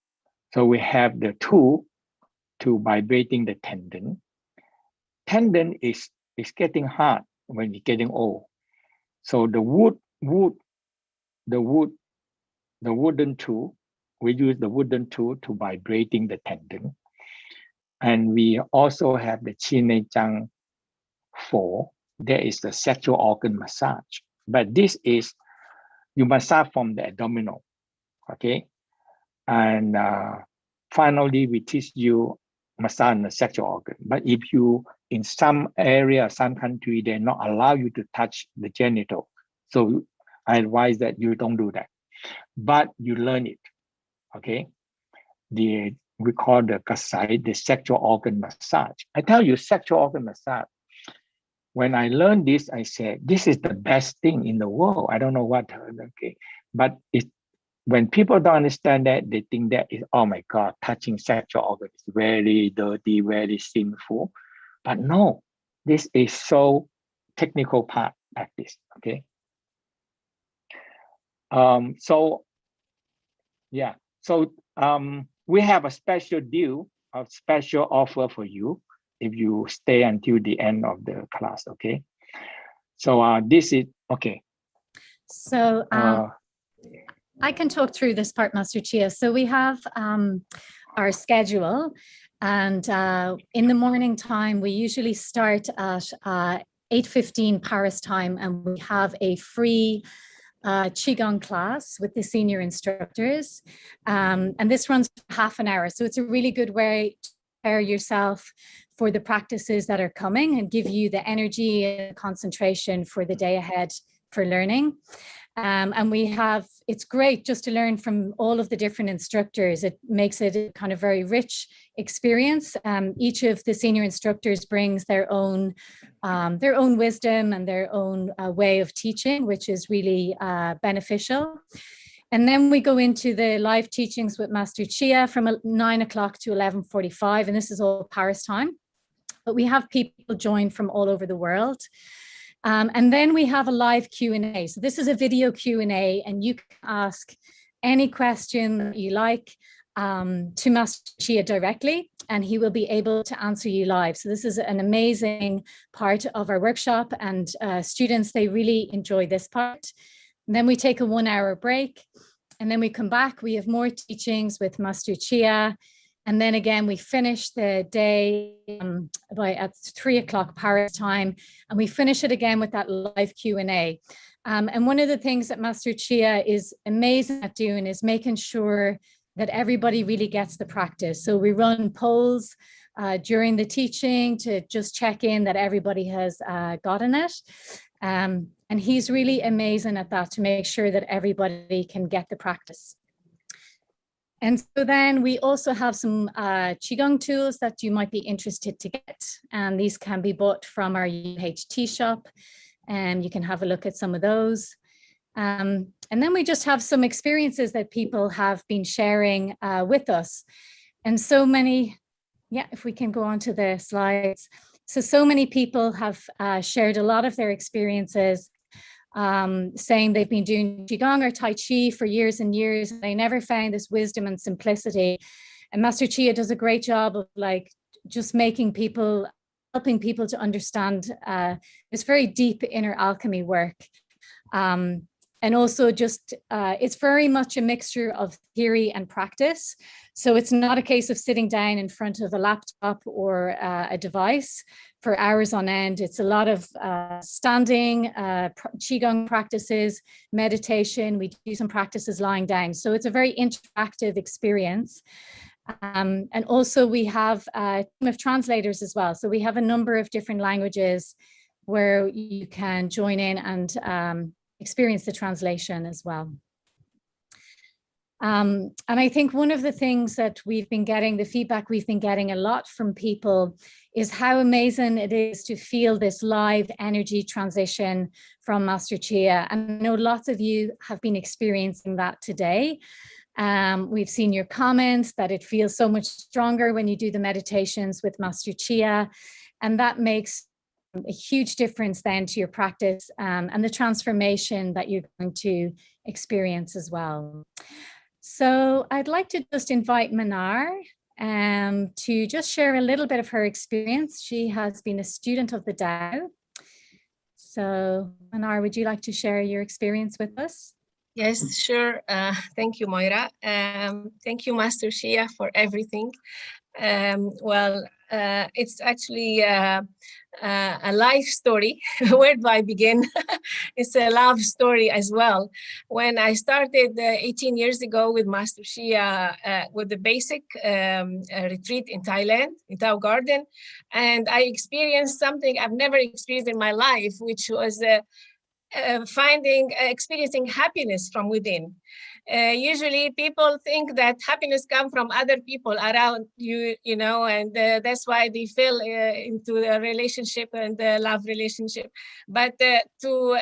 Speaker 1: So we have the tool to vibrating the tendon. Tendon is getting hard when you're getting old. So the wooden tool, we use the wooden tool to vibrating the tendon. And we also have the Qi Chang 4. There is the sexual organ massage. But this is, you massage from the abdominal, okay? And finally, we teach you massage the sexual organ. But if you in some area, some country, they not allow you to touch the genital. So I advise that you don't do that, but you learn it, okay? We call the kasai, the sexual organ massage. I tell you, sexual organ massage, when I learned this, I said, this is the best thing in the world. I don't know what, okay. But when people don't understand that, they think that is, oh my God, touching sexual organ is very dirty, very sinful. But no, this is so technical part practice, okay? We have a special deal, a special offer for you if you stay until the end of the class, okay? So this is, okay.
Speaker 4: So I can talk through this part, Master Chia. So we have our schedule, and in the morning time, we usually start at 8:15 Paris time, and we have a free Qigong class with the senior instructors. And this runs for half an hour. So it's a really good way to prepare yourself for the practices that are coming and give you the energy and concentration for the day ahead for learning. And it's great just to learn from all of the different instructors. It makes it a kind of very rich experience. Each of the senior instructors brings their own wisdom and their own way of teaching, which is really beneficial. And then we go into the live teachings with Master Chia from 9 o'clock to 11:45, and this is all Paris time. But we have people join from all over the world. And then we have a live Q&A. So this is a video Q&A, and you can ask any question that you like to Master Chia directly, and he will be able to answer you live. So this is an amazing part of our workshop, and students, they really enjoy this part. And then we take a 1 hour break, and then we come back. We have more teachings with Master Chia. And then again, we finish the day at 3 o'clock Paris time, and we finish it again with that live Q&A. And one of the things that Master Chia is amazing at doing is making sure that everybody really gets the practice. So we run polls during the teaching to just check in that everybody has gotten it. And he's really amazing at that, to make sure that everybody can get the practice. And so then we also have some Qigong tools that you might be interested to get. And these can be bought from our UHT shop, and you can have a look at some of those. And then we just have some experiences that people have been sharing with us. And so many, yeah, if we can go on to the slides. So many people have shared a lot of their experiences, saying they've been doing Qigong or Tai Chi for years and years. And they never found this wisdom and simplicity. And Master Chia does a great job of just helping people to understand this very deep inner alchemy work. And also it's very much a mixture of theory and practice. So it's not a case of sitting down in front of a laptop or a device for hours on end. It's a lot of standing, Qigong practices, meditation. We do some practices lying down. So it's a very interactive experience. And also we have a team of translators as well. So we have a number of different languages where you can join in and experience the translation as well. And I think one of the things that we've been getting, the feedback we've been getting a lot from people, is how amazing it is to feel this live energy transition from Master Chia. And I know lots of you have been experiencing that today. We've seen your comments that it feels so much stronger when you do the meditations with Master Chia, and that makes a huge difference then to your practice and the transformation that you're going to experience as well. So I'd like to just invite Manar to just share a little bit of her experience. She has been a student of the TAO. So Manar, would you like to share your experience with us?
Speaker 5: Yes, sure. Thank you, Moira. Thank you, Master Chia, for everything. It's actually a life story. Where do I begin? It's a love story as well. When I started 18 years ago with Master Chia with the basic retreat in Thailand, in TAO Garden, and I experienced something I've never experienced in my life, which was experiencing happiness from within. Usually people think that happiness comes from other people around you, and that's why they fell into a relationship and a love relationship. But to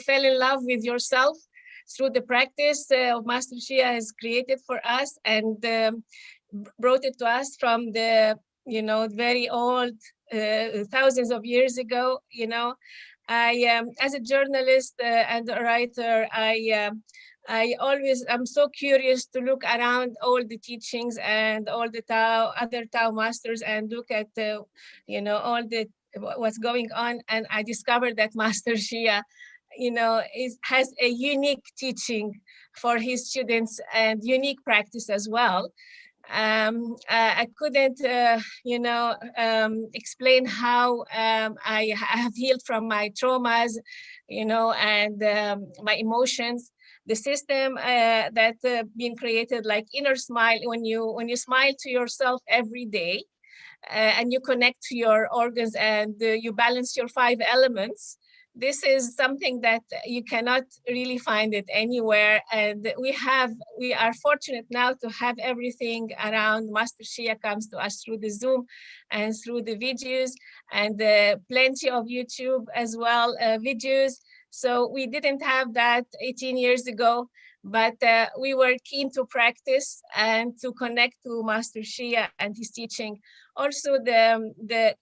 Speaker 5: fall in love with yourself through the practice Master Chia has created for us and brought it to us from the, very old, thousands of years ago, I, as a journalist and a writer, I'm so curious to look around all the teachings and all the other Tao masters and look at, all what's going on. And I discovered that Master Chia, has a unique teaching for his students and unique practice as well. I couldn't, explain how I have healed from my traumas, and my emotions. The system that being created, like Inner Smile, when you smile to yourself every day, and you connect to your organs and you balance your 5 elements. This is something that you cannot really find it anywhere. And we are fortunate now to have everything around. Master Chia comes to us through the Zoom and through the videos and plenty of YouTube as well, videos. So we didn't have that 18 years ago, but we were keen to practice and to connect to Master Chia and his teaching. Also the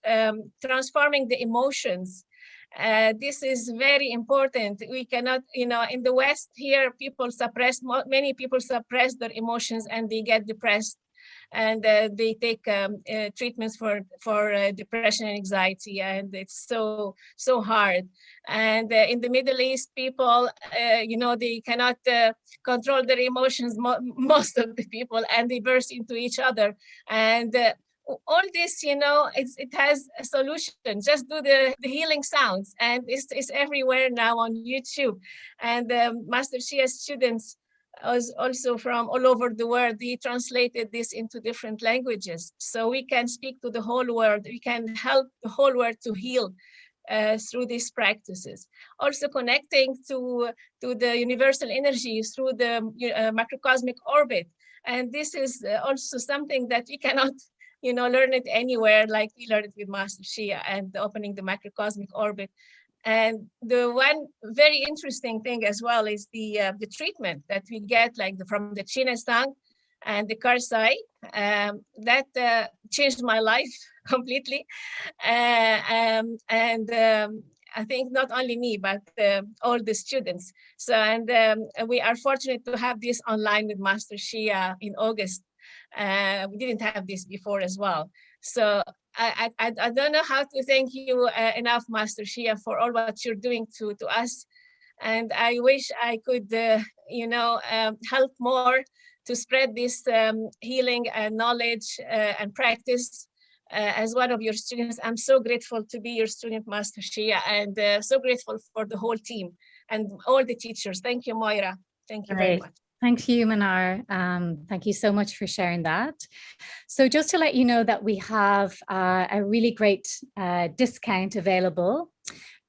Speaker 5: transforming the emotions. This is very important. We cannot, in the West here, many people suppress their emotions and they get depressed, and they take treatments for depression and anxiety, and it's so hard. And in the Middle East, people, they cannot control their emotions, most of the people, and they burst into each other. And all this, it has a solution. Just do the healing sounds, and it's everywhere now on YouTube. And Master Chia's students, also from all over the world, he translated this into different languages. So we can speak to the whole world. We can help the whole world to heal through these practices. Also connecting to the universal energy through the macrocosmic orbit. And this is also something that we cannot learn it anywhere, like we learned it with Master Chia and opening the macrocosmic orbit. And the one very interesting thing as well is the treatment that we get, like from the Chinestang and the Karsai. That changed my life completely. I think not only me, but all the students. So, and we are fortunate to have this online with Master Chia in August. We didn't have this before as well. So I don't know how to thank you enough, Master Chia, for all what you're doing to us. And I wish I could, help more to spread this healing and knowledge and practice. As one of your students, I'm so grateful to be your student, Master Chia, and so grateful for the whole team and all the teachers. Thank you, Moira. Thank you very much.
Speaker 4: Thank you, Manar. Thank you so much for sharing that. So just to let you know that we have a really great discount available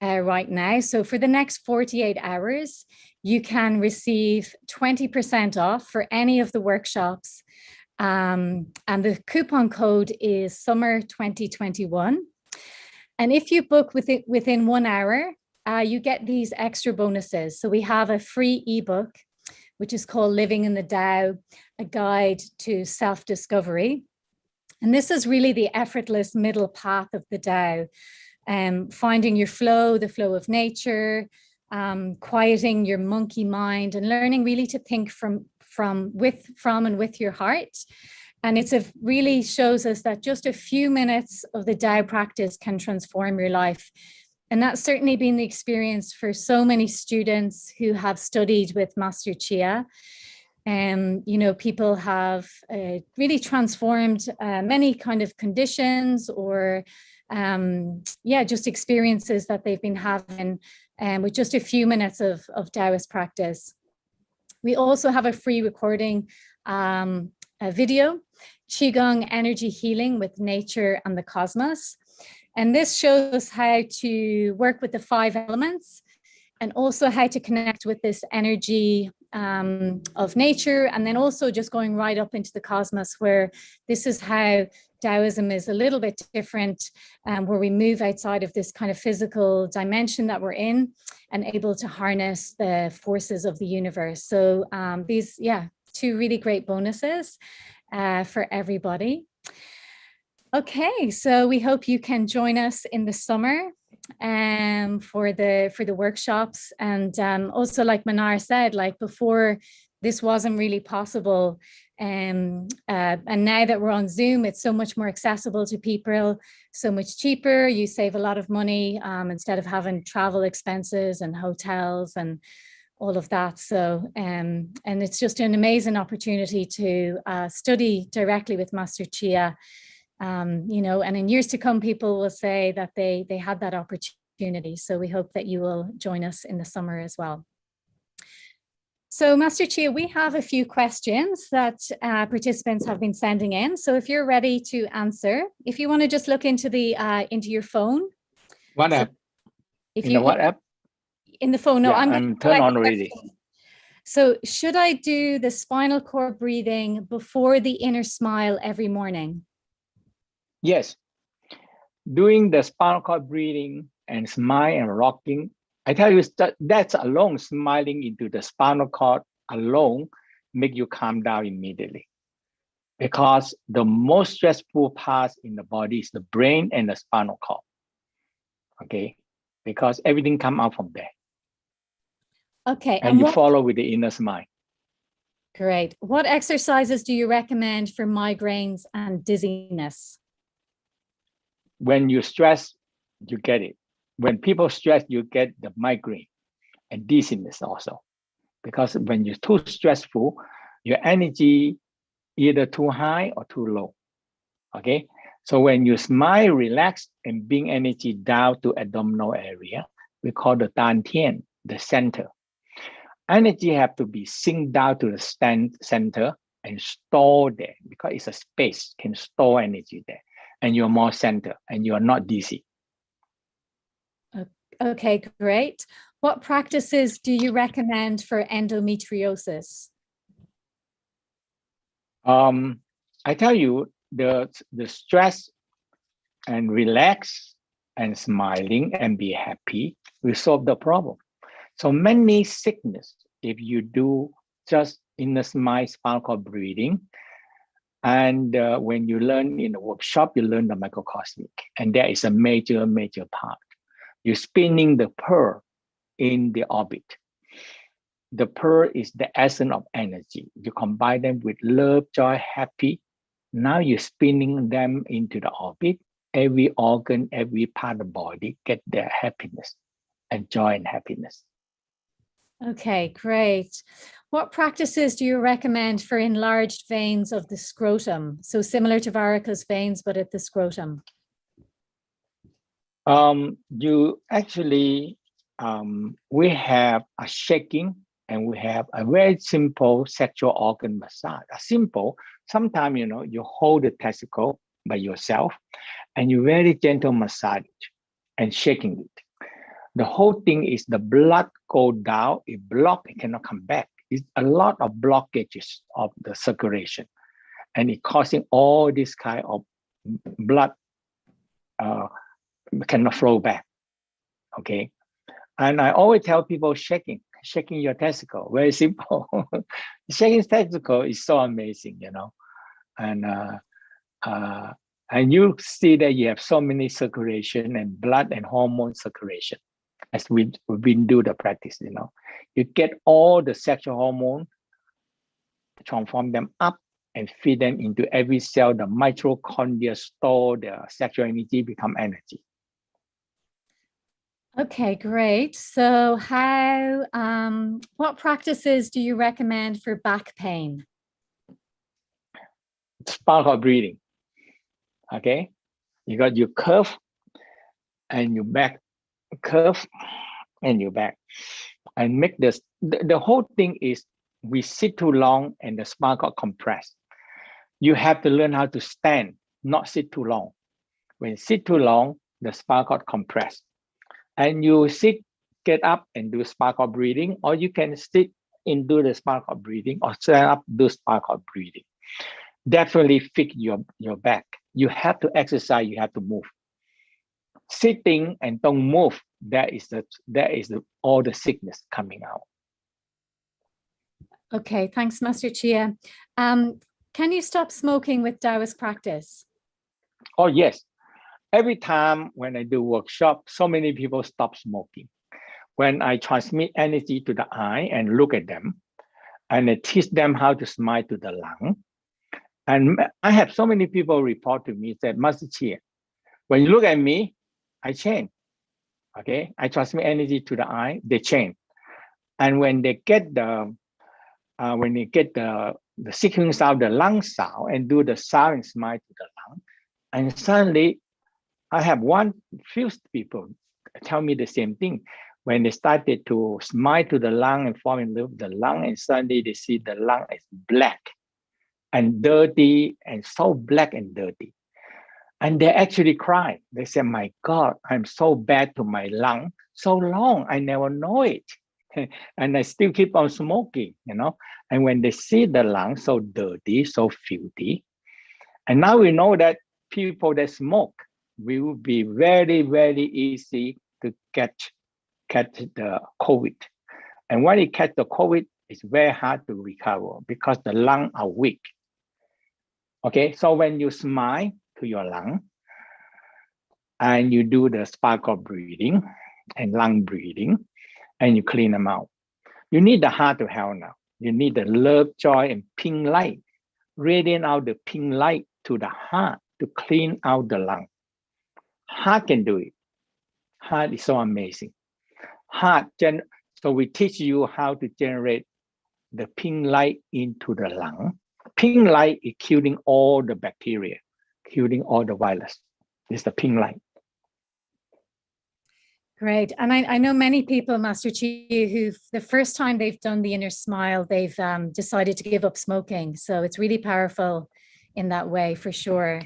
Speaker 4: right now. So for the next 48 hours, you can receive 20% off for any of the workshops. And the coupon code is summer 2021. And if you book within 1 hour, you get these extra bonuses. So we have a free ebook, which is called Living in the Tao, a guide to self-discovery. And this is really the effortless middle path of the Tao, finding your flow, the flow of nature, quieting your monkey mind, and learning really to think from and with your heart. And it really shows us that just a few minutes of the Tao practice can transform your life. And that's certainly been the experience for so many students who have studied with Master Chia. You know, people have really transformed many kind of conditions or yeah, just experiences that they've been having with just a few minutes of Taoist practice. We also have a free recording a video, Qigong Energy Healing with Nature and the Cosmos. And this shows how to work with the 5 elements and also how to connect with this energy of nature, and then also just going right up into the cosmos, where this is how Taoism is a little bit different, where we move outside of this kind of physical dimension that we're in and able to harness the forces of the universe. So these, yeah, 2 really great bonuses for everybody. Okay, so we hope you can join us in the summer for the workshops. And also, like Manar said, like before, this wasn't really possible. And now that we're on Zoom, it's so much more accessible to people, so much cheaper. You save a lot of money instead of having travel expenses and hotels and all of that. So, and it's just an amazing opportunity to study directly with Master Chia. You know, and in years to come, people will say that they had that opportunity. So we hope that you will join us in the summer as well. So Master Chia, we have a few questions that participants have been sending in. So if you're ready to answer, if you want to just look into the into your phone.
Speaker 1: What app?
Speaker 4: If
Speaker 1: in
Speaker 4: you
Speaker 1: the what app?
Speaker 4: In the phone. No,
Speaker 1: yeah,
Speaker 4: I'm
Speaker 1: turned on already.
Speaker 4: So should I do the spinal cord breathing before the inner smile every morning?
Speaker 1: Yes, doing the spinal cord breathing and smile and rocking, I tell you that's alone, smiling into the spinal cord alone make you calm down immediately. Because the most stressful parts in the body is the brain and the spinal cord. Okay, because everything come out from there.
Speaker 4: Okay,
Speaker 1: and you follow with the inner smile.
Speaker 4: Great. What exercises do you recommend for migraines and dizziness?
Speaker 1: When you stress, you get it. When people stress, you get the migraine and dizziness also. Because when you're too stressful, your energy either too high or too low. Okay. So when you smile, relax, and bring energy down to abdominal area, we call the dantian, the center. Energy have to be synced down to the center and store there because it's a space, can store energy there. And you're more center and you're not dizzy.
Speaker 4: Okay, great. What practices do you recommend for endometriosis?
Speaker 1: I tell you, the stress and relax and smiling and be happy will solve the problem. So many sickness, if you do just inner smile, spinal cord breathing, and when you learn in the workshop, you learn the microcosmic, and that is a major part. You're spinning the pearl in the orbit. The pearl is the essence of energy. You combine them with love, joy, happy. Now you're spinning them into the orbit. Every organ, every part of the body get their happiness and joy and happiness.
Speaker 4: Okay, great. What practices do you recommend for enlarged veins of the scrotum? So similar to varicose veins, but at the scrotum.
Speaker 1: You actually, we have a shaking and we have a very simple sexual organ massage. A simple, sometimes, you know, you hold the testicle by yourself and you very gentle massage it and shaking it. The whole thing is the blood go down, it block, it cannot come back. It's a lot of blockages of the circulation and it causing all this kind of blood cannot flow back, okay? And I always tell people shaking your testicle, very simple. Shaking testicle is so amazing, you know? And you see that you have so many circulation and blood and hormone circulation as we've been do the practice, you know. You get all the sexual hormone, transform them up and feed them into every cell. The mitochondria store the sexual energy, become energy.
Speaker 4: Okay, great. So what practices do you recommend for back pain?
Speaker 1: Sparkle breathing. Okay, you got your curve and your back, curve and your back, and make this. The whole thing is we sit too long and the spine got compressed. You have to learn how to stand, not sit too long. When you sit too long, the spine got compressed. And you sit, get up and do sparkle breathing, or you can sit and do the sparkle breathing, or stand up, do sparkle breathing. Definitely fix your back. You have to exercise, you have to move. Sitting and don't move, that is all the sickness coming out.
Speaker 4: Okay, thanks, Master Chia. Can you stop smoking with Taoist practice?
Speaker 1: Oh, yes. Every time when I do workshop, so many people stop smoking. When I transmit energy to the eye and look at them, and I teach them how to smile to the lung. And I have so many people report to me, said, Master Chia, when you look at me, I change. Okay, I transmit energy to the eye, they change. And when they get the sequence of the lung sound and do the sound and smile to the lung, and suddenly I have few people tell me the same thing. When they started to smile to the lung and fall in love with the lung, and suddenly they see the lung is black and dirty, and so black and dirty. And they actually cry. They say, my God, I'm so bad to my lung so long. I never know it. And I still keep on smoking, you know. And when they see the lung so dirty, so filthy, and now we know that people that smoke will be very, very easy to catch the COVID. And when you catch the COVID, it's very hard to recover because the lungs are weak. Okay, so when you smile to your lung and you do the sparkle breathing and lung breathing, and you clean them out, you need the heart to help now. You need the love, joy, and pink light, radiate out the pink light to the heart to clean out the lung. Heart can do it. Heart is so amazing. So we teach you how to generate the pink light into the lung. Pink light is killing all the bacteria, killing all the virus. It's the pink light.
Speaker 4: Great. And I know many people, Master Chia, who the first time they've done the inner smile, they've decided to give up smoking. So it's really powerful in that way, for sure.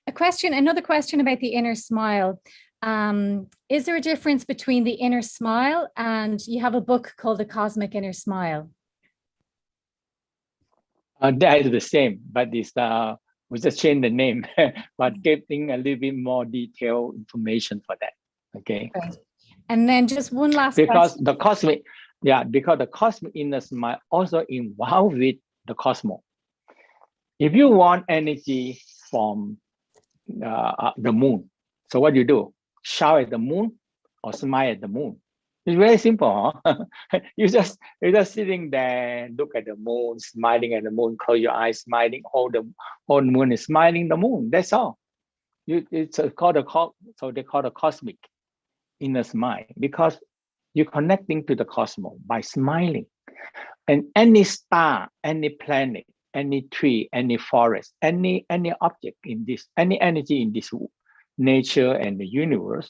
Speaker 4: Another question about the inner smile. Is there a difference between the inner smile and you have a book called The Cosmic Inner Smile?
Speaker 1: That is the same, but it's we just change the name, but giving a little bit more detailed information for that. Okay.
Speaker 4: Right. And then just one last
Speaker 1: question. Because the cosmic inner smile also involved with the cosmos. If you want energy from the moon, so what do? Shout at the moon or smile at the moon? It's very simple, huh? You're just sitting there, look at the moon, smiling at the moon, close your eyes, smiling, hold the moon is smiling the moon. That's all. It's called so they call the cosmic inner smile, because you're connecting to the cosmos by smiling. And any star, any planet, any tree, any forest, any object in this, any energy in this nature and the universe,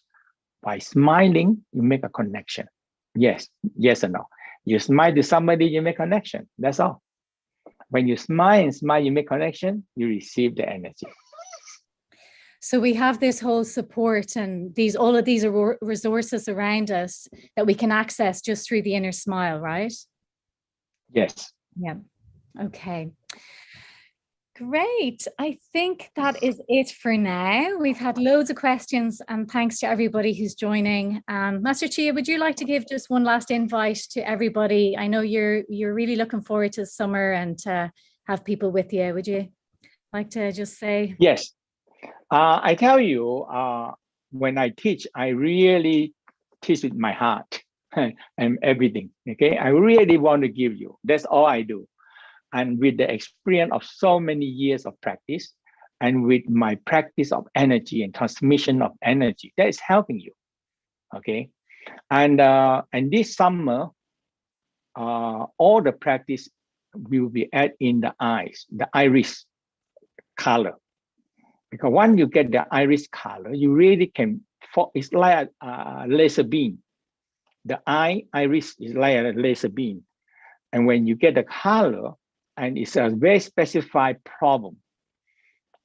Speaker 1: by smiling, you make a connection. Yes or no? You smile to somebody, you make a connection. That's all. When you smile, you make connection, you receive the energy.
Speaker 4: So we have this whole support and all of these resources around us that we can access just through the inner smile, right?
Speaker 1: Yes.
Speaker 4: Yeah. Okay. Great. I think that is it for now. We've had loads of questions, and thanks to everybody who's joining. Master Chia, would you like to give just one last invite to everybody? I know you're really looking forward to summer and to have people with you. Would you like to just say?
Speaker 1: Yes. I tell you, when I teach, I really teach with my heart and everything. Okay, I really want to give you. That's all I do. And with the experience of so many years of practice, and with my practice of energy and transmission of energy, that is helping you. Okay, And this summer, all the practice will be added in the eyes, the iris color. Because once you get the iris color, you really can, it's like a laser beam. The iris is like a laser beam. And when you get the color, and it's a very specified problem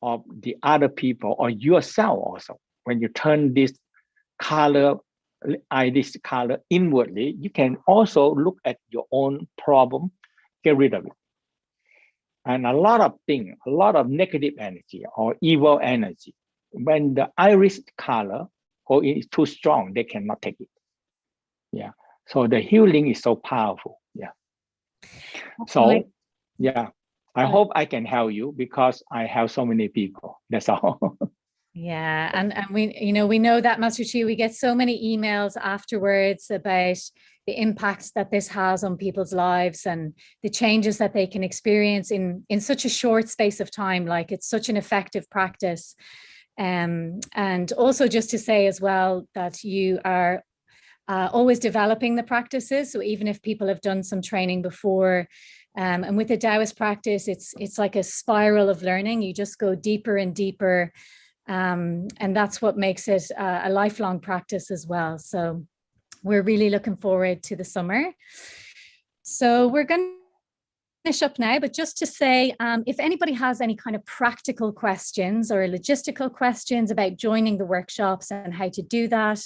Speaker 1: of the other people or yourself also, when you turn this color, iris color inwardly, you can also look at your own problem, get rid of it. And a lot of things, a lot of negative energy or evil energy, when the iris color is too strong, they cannot take it. Yeah. So the healing is so powerful. Yeah. So, yeah, I hope I can help you because I have so many people. That's all.
Speaker 4: Yeah, and we know that, Master Chia, we get so many emails afterwards about the impact that this has on people's lives and the changes that they can experience in such a short space of time. Like, it's such an effective practice. And also just to say as well that you are always developing the practices. So even if people have done some training before, and with the Taoist practice, it's like a spiral of learning. You just go deeper and deeper. And that's what makes it a lifelong practice as well. So we're really looking forward to the summer. So we're going to finish up now, but just to say, if anybody has any kind of practical questions or logistical questions about joining the workshops and how to do that,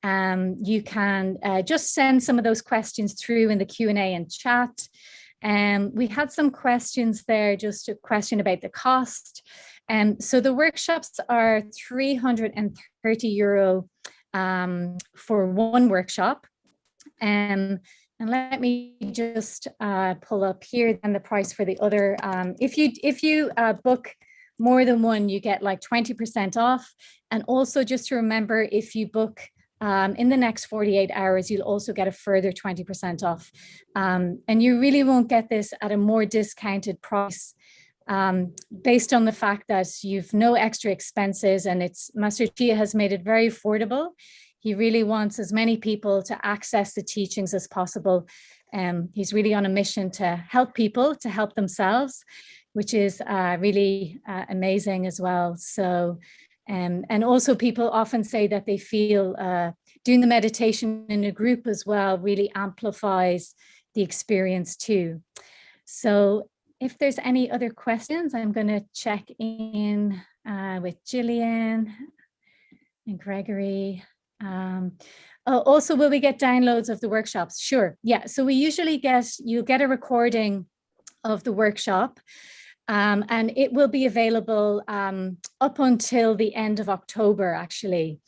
Speaker 4: you can just send some of those questions through in the Q&A and chat. We had some questions there, just a question about the cost. So the workshops are €330 for one workshop. And let me just pull up here then the price for the other. If you book more than one, you get like 20% off. And also just to remember, if you book in the next 48 hours, you'll also get a further 20% off. And you really won't get this at a more discounted price. Based on the fact that you've no extra expenses, and Master Chia has made it very affordable. He really wants as many people to access the teachings as possible. He's really on a mission to help people, to help themselves, which is really amazing as well. So, and also people often say that they feel doing the meditation in a group as well really amplifies the experience too. So, if there's any other questions, I'm going to check in with Gillian and Gregory. Also, will we get downloads of the workshops? Sure. Yeah. So we usually you'll get a recording of the workshop, and it will be available up until the end of October, actually.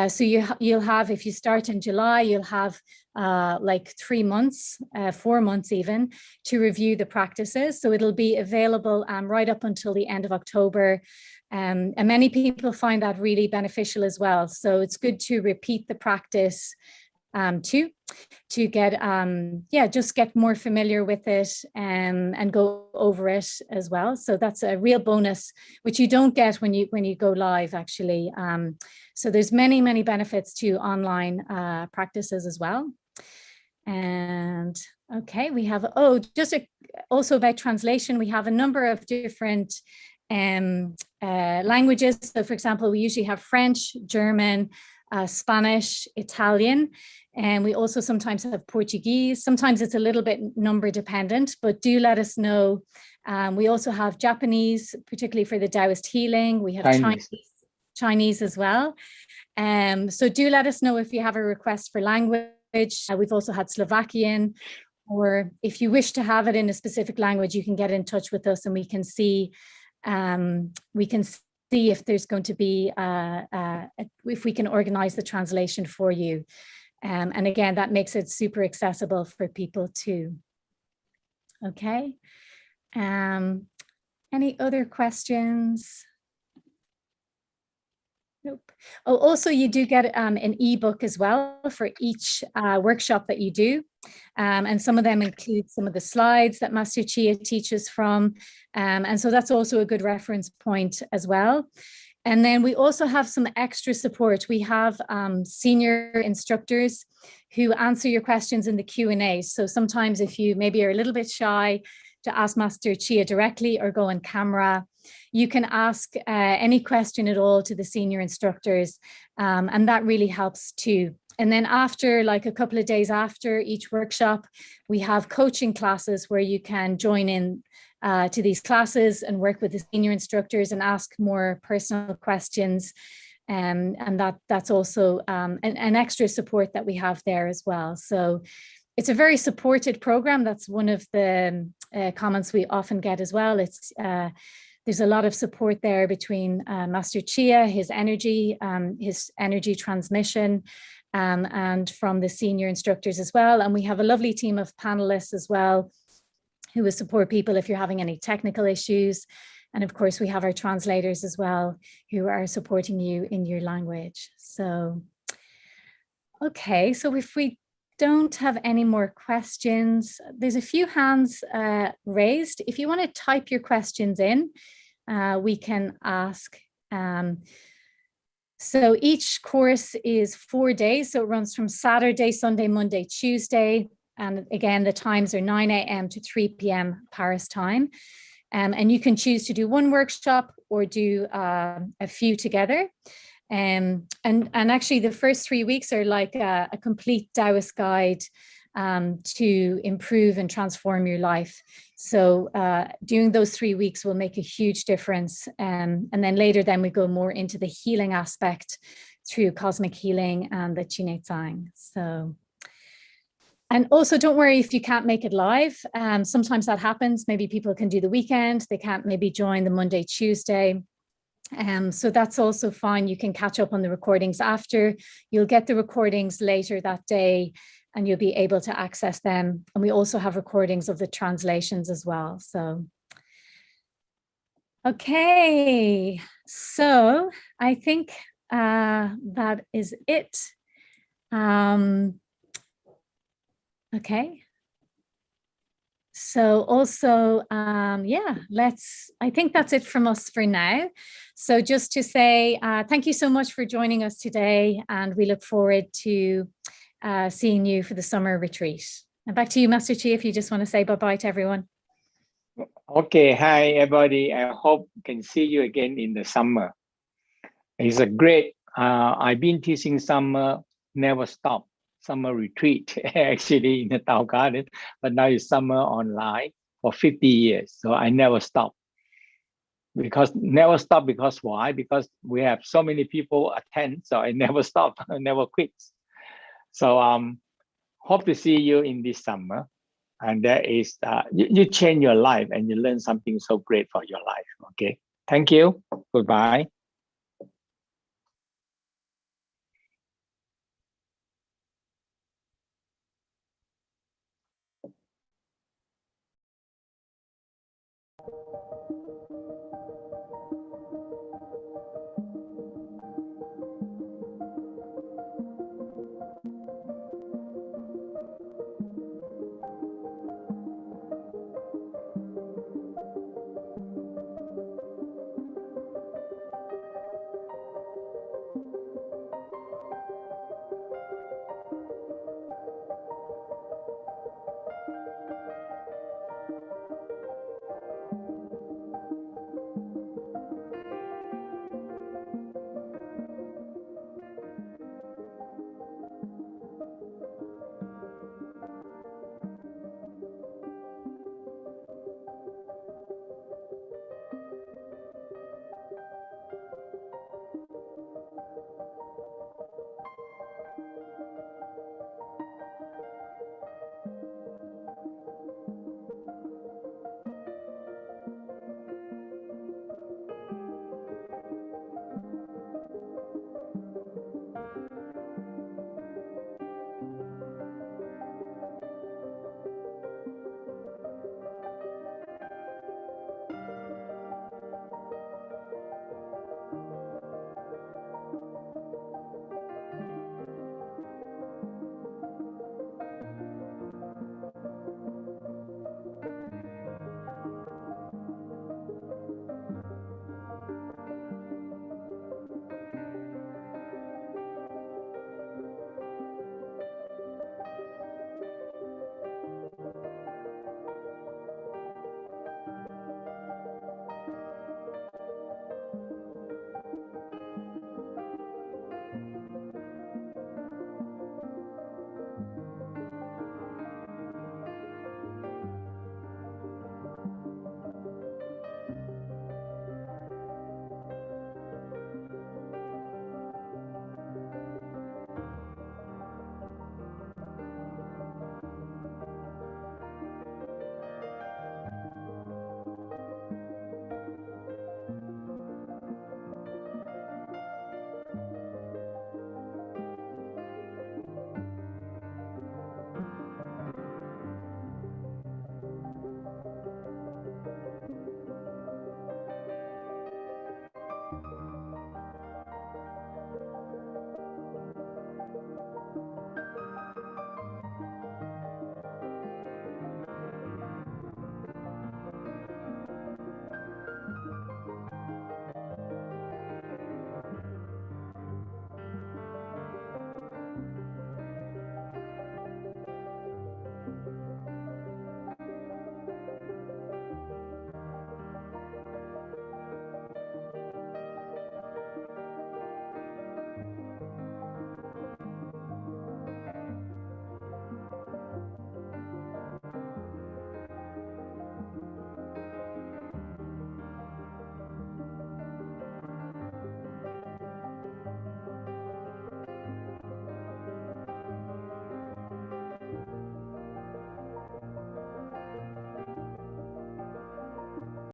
Speaker 4: So you'll have, if you start in July, you'll have like 3 months, 4 months even, to review the practices. So it'll be available right up until the end of October. And many people find that really beneficial as well. So it's good to repeat the practice too, to get, just get more familiar with it and go over it as well. So that's a real bonus, which you don't get when you go live, actually. So there's many, many benefits to online practices as well. And okay, we have, also about translation, we have a number of different languages. So for example, we usually have French, German, Spanish, Italian, and we also sometimes have Portuguese. Sometimes it's a little bit number dependent, but do let us know. We also have Japanese, particularly for the Taoist healing. We have Chinese as well. So do let us know if you have a request for language. We've also had Slovakian, or if you wish to have it in a specific language, you can get in touch with us and we can see if there's going to be, if we can organize the translation for you. And again, that makes it super accessible for people too. Okay. Any other questions? Nope. Oh, also you do get an ebook as well for each workshop that you do. And some of them include some of the slides that Master Chia teaches from. And so that's also a good reference point as well. And then we also have some extra support. We have senior instructors who answer your questions in the Q&A. So sometimes if you maybe are a little bit shy to ask Master Chia directly or go on camera, you can ask any question at all to the senior instructors, and that really helps too. And then after, like a couple of days after each workshop, we have coaching classes where you can join in to these classes and work with the senior instructors and ask more personal questions. And that's also an extra support that we have there as well. So it's a very supported program. That's one of the comments we often get as well. It's there's a lot of support there between Master Chia, his energy transmission, and from the senior instructors as well. And we have a lovely team of panelists as well who will support people if you're having any technical issues. And of course, we have our translators as well who are supporting you in your language. So, okay, so if we don't have any more questions, there's a few hands raised. If you want to type your questions in, we can ask. So each course is 4 days. So it runs from Saturday, Sunday, Monday, Tuesday. And again, the times are 9 a.m. to 3 p.m. Paris time. And you can choose to do one workshop or do a few together. And actually the first 3 weeks are like a complete Taoist guide to improve and transform your life. So doing those 3 weeks will make a huge difference. And then later then we go more into the healing aspect through cosmic healing and the Qi Tsang. So, and also don't worry if you can't make it live. Sometimes that happens. Maybe people can do the weekend. They can't maybe join the Monday, Tuesday. So that's also fine. You can catch up on the recordings after. You'll get the recordings later that day and you'll be able to access them. And we also have recordings of the translations as well. So, okay. So I think that is it. Okay. So also, yeah, I think that's it from us for now. So just to say, thank you so much for joining us today. And we look forward to seeing you for the summer retreat. And back to you, Master Chia, if you just want to say bye-bye to everyone.
Speaker 1: Okay, hi everybody. I hope can see you again in the summer. It's a great, I've been teaching summer, never stop. Summer retreat actually in the Tao Garden, but now it's summer online for 50 years. So I never stop. Because why? Because we have so many people attend, so I never stop, I never quit. So hope to see you in this summer. And that is, you change your life and you learn something so great for your life. Okay, thank you. Goodbye.